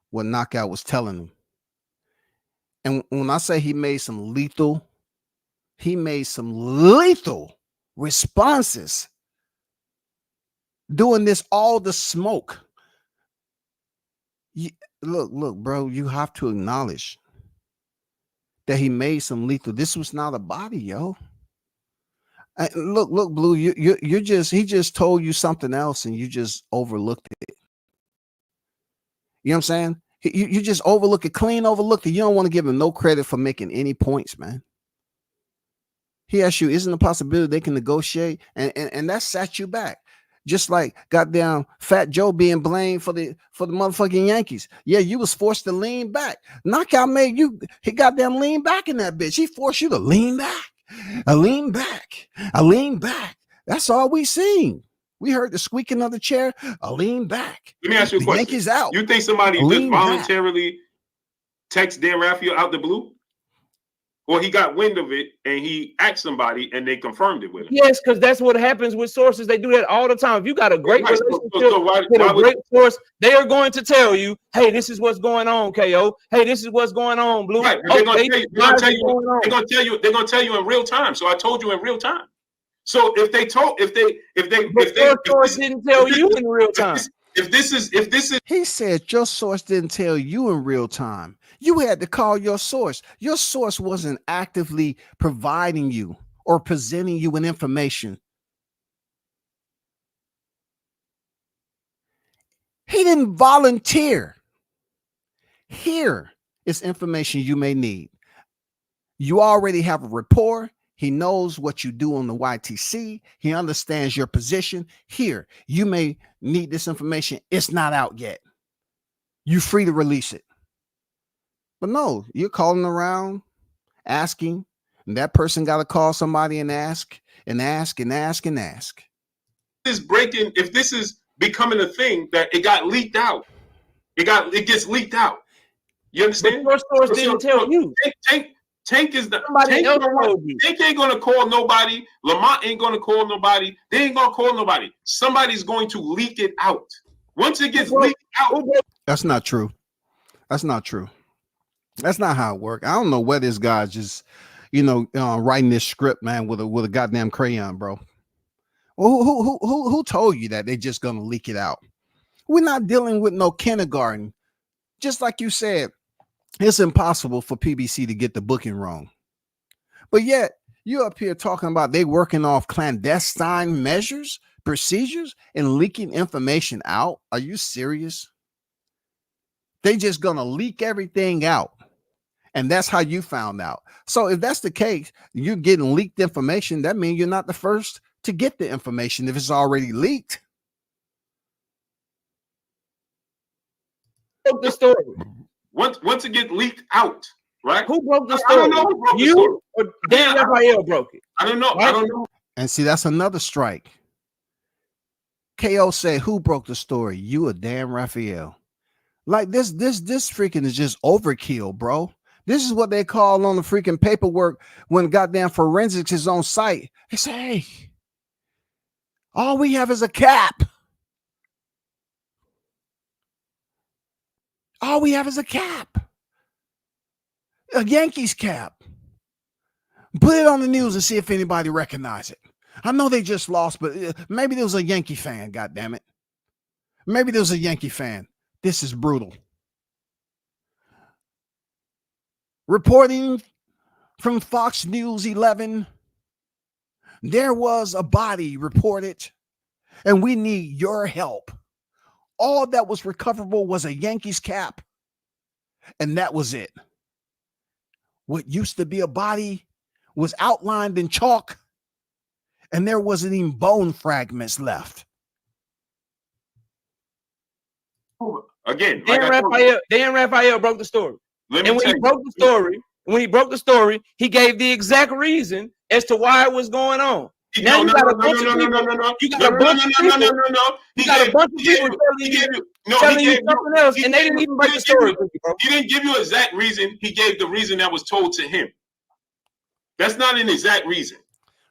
what Knockout was telling him. And when I say he made some lethal responses doing this, all the smoke. Look, bro, you have to acknowledge that he made some lethal. This was not a body, yo. Look, Blue, he just told you something else and you just overlooked it. You know what I'm saying? You just overlook it, clean overlooked it. You don't want to give him no credit for making any points, man. He asked you, isn't a possibility they can negotiate? And that set you back. Just like goddamn Fat Joe being blamed for the motherfucking Yankees. Yeah, you was forced to lean back. Knockout made you, he goddamn lean back in that bitch. He forced you to lean back. I lean back. That's all we seen. We heard the squeaking of the chair. I lean back. Let me ask you a question. Yankees out. You think somebody just voluntarily text Dan Raphael out the blue? Or he got wind of it and he asked somebody and they confirmed it with him? Yes, because that's what happens with sources. They do that all the time. If you got a great relationship with a great source, they are going to tell you, hey, this is what's going on, KO. Hey, this is what's going on, Blue. Right. They're going to tell you in real time. So I told you in real time. So if they source didn't tell you in real time. If this is he said your source didn't tell you in real time. You had to call your source. Your source wasn't actively providing you or presenting you with information. He didn't volunteer. Here is information you may need. You already have a rapport. He knows what you do on the YTC. He understands your position. Here, you may need this information. It's not out yet. You're free to release it. But no, you're calling around, asking, and that person got to call somebody and ask. This breaking, if this is becoming a thing that it got leaked out, it gets leaked out. You understand? Your source didn't tell you. Tank is the Tank ain't gonna call nobody. Lamont ain't gonna call nobody. They ain't gonna call nobody. Somebody's going to leak it out. Once it gets leaked out. That's not true. That's not how it works. I don't know where this guy's just, writing this script, man, with a goddamn crayon, bro. Well, who told you that they're just gonna leak it out? We're not dealing with no kindergarten. Just like you said, it's impossible for PBC to get the booking wrong. But yet, you're up here talking about they working off clandestine measures, procedures, and leaking information out. Are you serious? They just gonna leak everything out. And that's how you found out. So if that's the case, you're getting leaked information. That means you're not the first to get the information if it's already leaked. broke the story? Once it gets leaked out, right? Who broke the story? I don't know who broke the you story. Or Dan Raphael broke it. I don't know. Right? I don't know. And see, that's another strike. KO said, "Who broke the story? You or Dan Raphael?" Like this freaking is just overkill, bro. This is what they call on the freaking paperwork when goddamn forensics is on site. They say, "Hey, all we have is a cap. All we have is a cap, a Yankees cap. Put it on the news and see if anybody recognize it. I know they just lost, but maybe there was a Yankee fan. God damn it, maybe there was a Yankee fan. This is brutal." Reporting from Fox News 11, there was a body reported, and we need your help. All that was recoverable was a Yankees cap, and that was it. What used to be a body was outlined in chalk, and there wasn't even bone fragments left. Again, Dan Raphael broke the story. And when he broke the story, he gave the exact reason as to why it was going on. Now you got a bunch of people. You got a bunch of people. You got a bunch of people telling you something else, and they didn't even break the story. He didn't give you an exact reason. He gave the reason that was told to him. That's not an exact reason.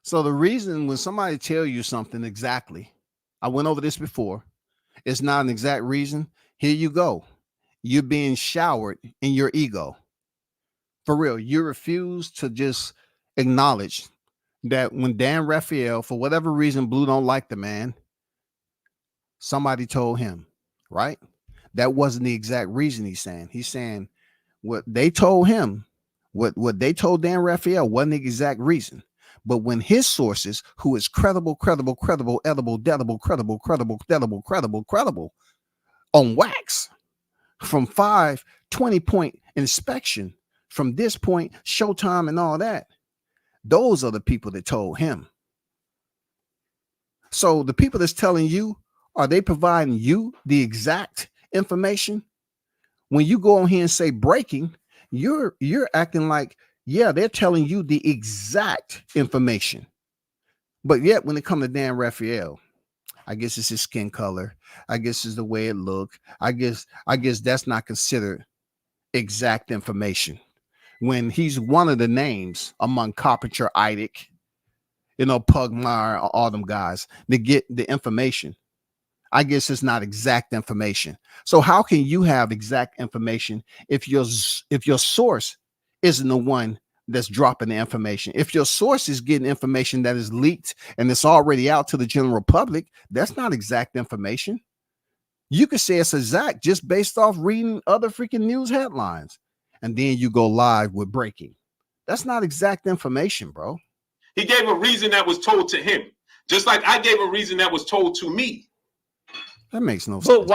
So the reason when somebody tell you something exactly, I went over this before, it's not an exact reason. Here you go. You're being showered in your ego. For real, you refuse to just acknowledge that when Dan Raphael, for whatever reason, Blue don't like the man, somebody told him, right? That wasn't the exact reason he's saying. He's saying what they told him, what they told Dan Raphael wasn't the exact reason. But when his sources, who is credible, on wax, from 20-point inspection, from this point, Showtime and all that, those are the people that told him. So the people that's telling you, are they providing you the exact information? When you go on here and say breaking, you're acting like, yeah, they're telling you the exact information. But yet when it comes to Dan Raphael, I guess it's his skin color. I guess it's the way it looked. I guess that's not considered exact information. When he's one of the names among Carpenter, Eidick, Pugmire, all them guys, to get the information. I guess it's not exact information. So how can you have exact information if your source isn't the one that's dropping the information? If your source is getting information that is leaked and it's already out to the general public, that's not exact information. You could say it's exact just based off reading other freaking news headlines. And then you go live with breaking. That's not exact information, bro. He gave a reason that was told to him, just like I gave a reason that was told to me. That makes no sense.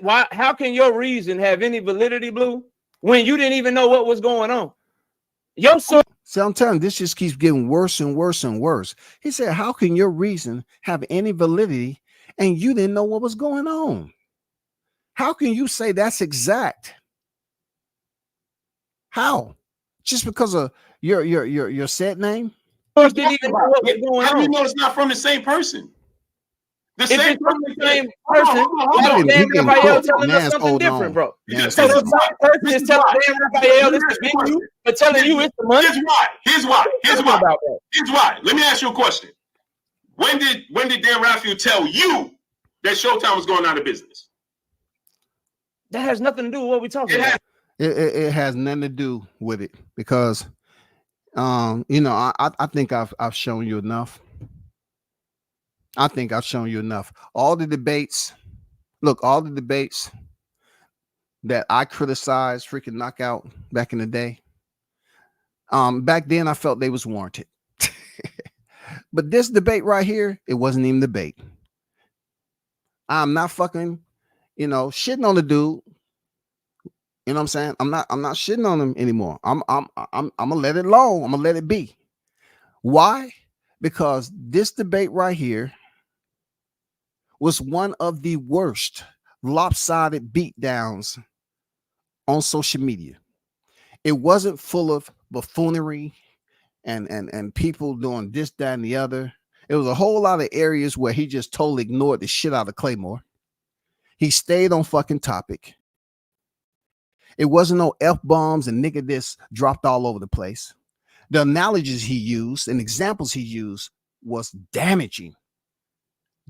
But how can your reason have any validity, Blue, when you didn't even know what was going on? See, I'm telling you, this just keeps getting worse and worse and worse. He said, how can your reason have any validity and you didn't know what was going on? How can you say that's exact? How? Just because of your set name? How do you know it's not from the same person? The same person. Dan Raphael telling us something different, bro. So the same person is telling Dan Raphael this is you, but telling you it's the money. Here's why. Let me ask you a question. When did Dan Raphael tell you that Showtime was going out of business? That has nothing to do with what we're talking about. It has nothing to do with it because, I think I've shown you enough. I think I've shown you enough. All the debates that I criticized freaking knockout back in the day. Back then I felt they was warranted. But this debate right here, it wasn't even a debate. I'm not fucking, shitting on the dude. You know what I'm saying? I'm not shitting on him anymore. I'm gonna let it alone. I'm gonna let it be. Why? Because this debate right here was one of the worst lopsided beatdowns on social media. It wasn't full of buffoonery and people doing this, that, and the other. It was a whole lot of areas where he just totally ignored the shit out of Claymore. He stayed on fucking topic. It wasn't no F-bombs and nigga this dropped all over the place. The analogies he used and examples he used was damaging.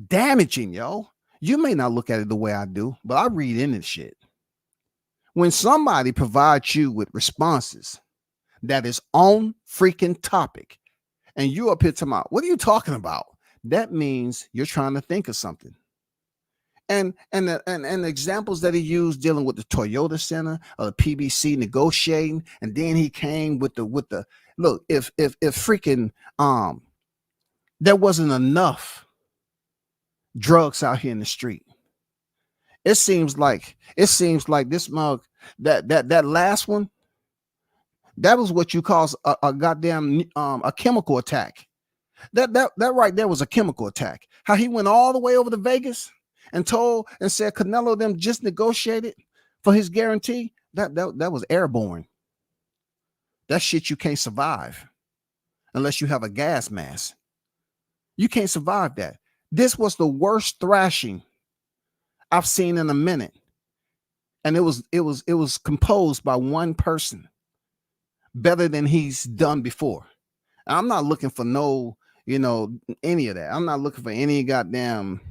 Damaging, yo. You may not look at it the way I do, but I read in this shit. When somebody provides you with responses that is on freaking topic, and you up here talking about, what are you talking about? That means you're trying to think of something. And the examples that he used dealing with the Toyota Center or the PBC negotiating, and then he came with the look, if freaking there wasn't enough drugs out here in the street. It seems like this mug, that last one, that was what you call a goddamn a chemical attack. That right there was a chemical attack. How he went all the way over to Vegas and said Canelo them just negotiated for his guarantee. That was airborne. That shit you can't survive unless you have a gas mask. You can't survive that. This was the worst thrashing I've seen in a minute. And it was composed by one person better than he's done before. I'm not looking for any of that. I'm not looking for any goddamn,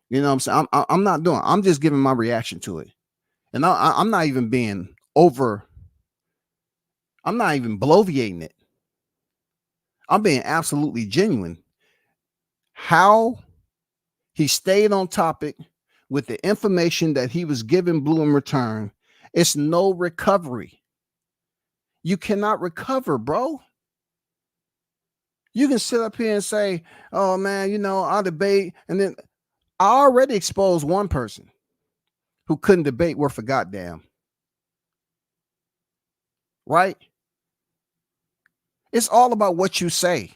what I'm saying? I'm just giving my reaction to it. And I'm not even being over. I'm not even bloviating it. I'm being absolutely genuine. How he stayed on topic with the information that he was giving Blue in return. It's no recovery. You cannot recover, bro. You can sit up here and say, oh man, I'll debate. And then I already exposed one person who couldn't debate worth a goddamn. Right? It's all about what you say.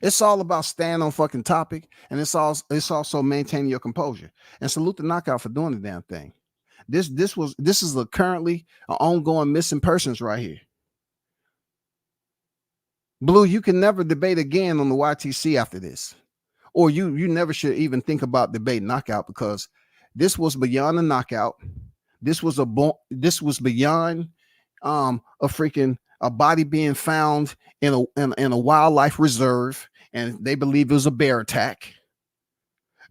It's all about staying on fucking topic, and it's also maintaining your composure. And salute the knockout for doing the damn thing. This is currently an ongoing missing persons right here. Blue, you can never debate again on the YTC after this, or you never should even think about debate knockout, because this was beyond a knockout. This was beyond a body being found in a wildlife reserve, and they believe it was a bear attack.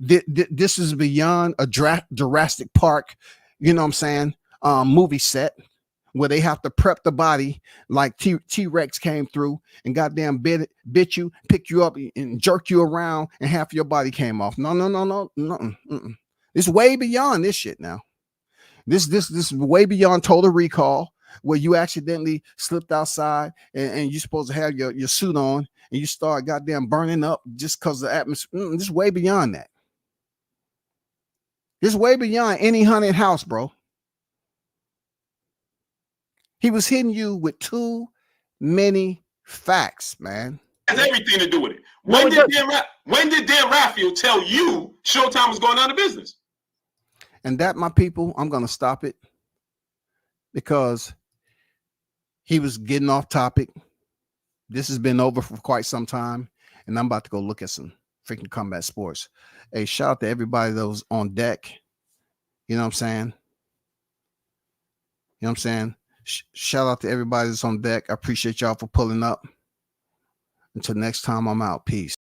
This is beyond a Jurassic Park, movie set where they have to prep the body like T-Rex came through and goddamn bit you, pick you up and jerk you around, and half your body came off. No. It's way beyond this shit now. This is way beyond total recall, where you accidentally slipped outside and you're supposed to have your suit on and you start goddamn burning up just because of the atmosphere. This is way beyond that. This is way beyond any haunted house, bro. He was hitting you with too many facts, man. Has everything to do with it. When did Dan Raphael tell you Showtime was going out of business? And that, my people, I'm going to stop it because he was getting off topic. This has been over for quite some time, and I'm about to go look at some freaking combat sports. Hey, shout out to everybody that was on deck. You know what I'm saying? You know what I'm saying? Shout out to everybody that's on deck. I appreciate y'all for pulling up. Until next time, I'm out. Peace.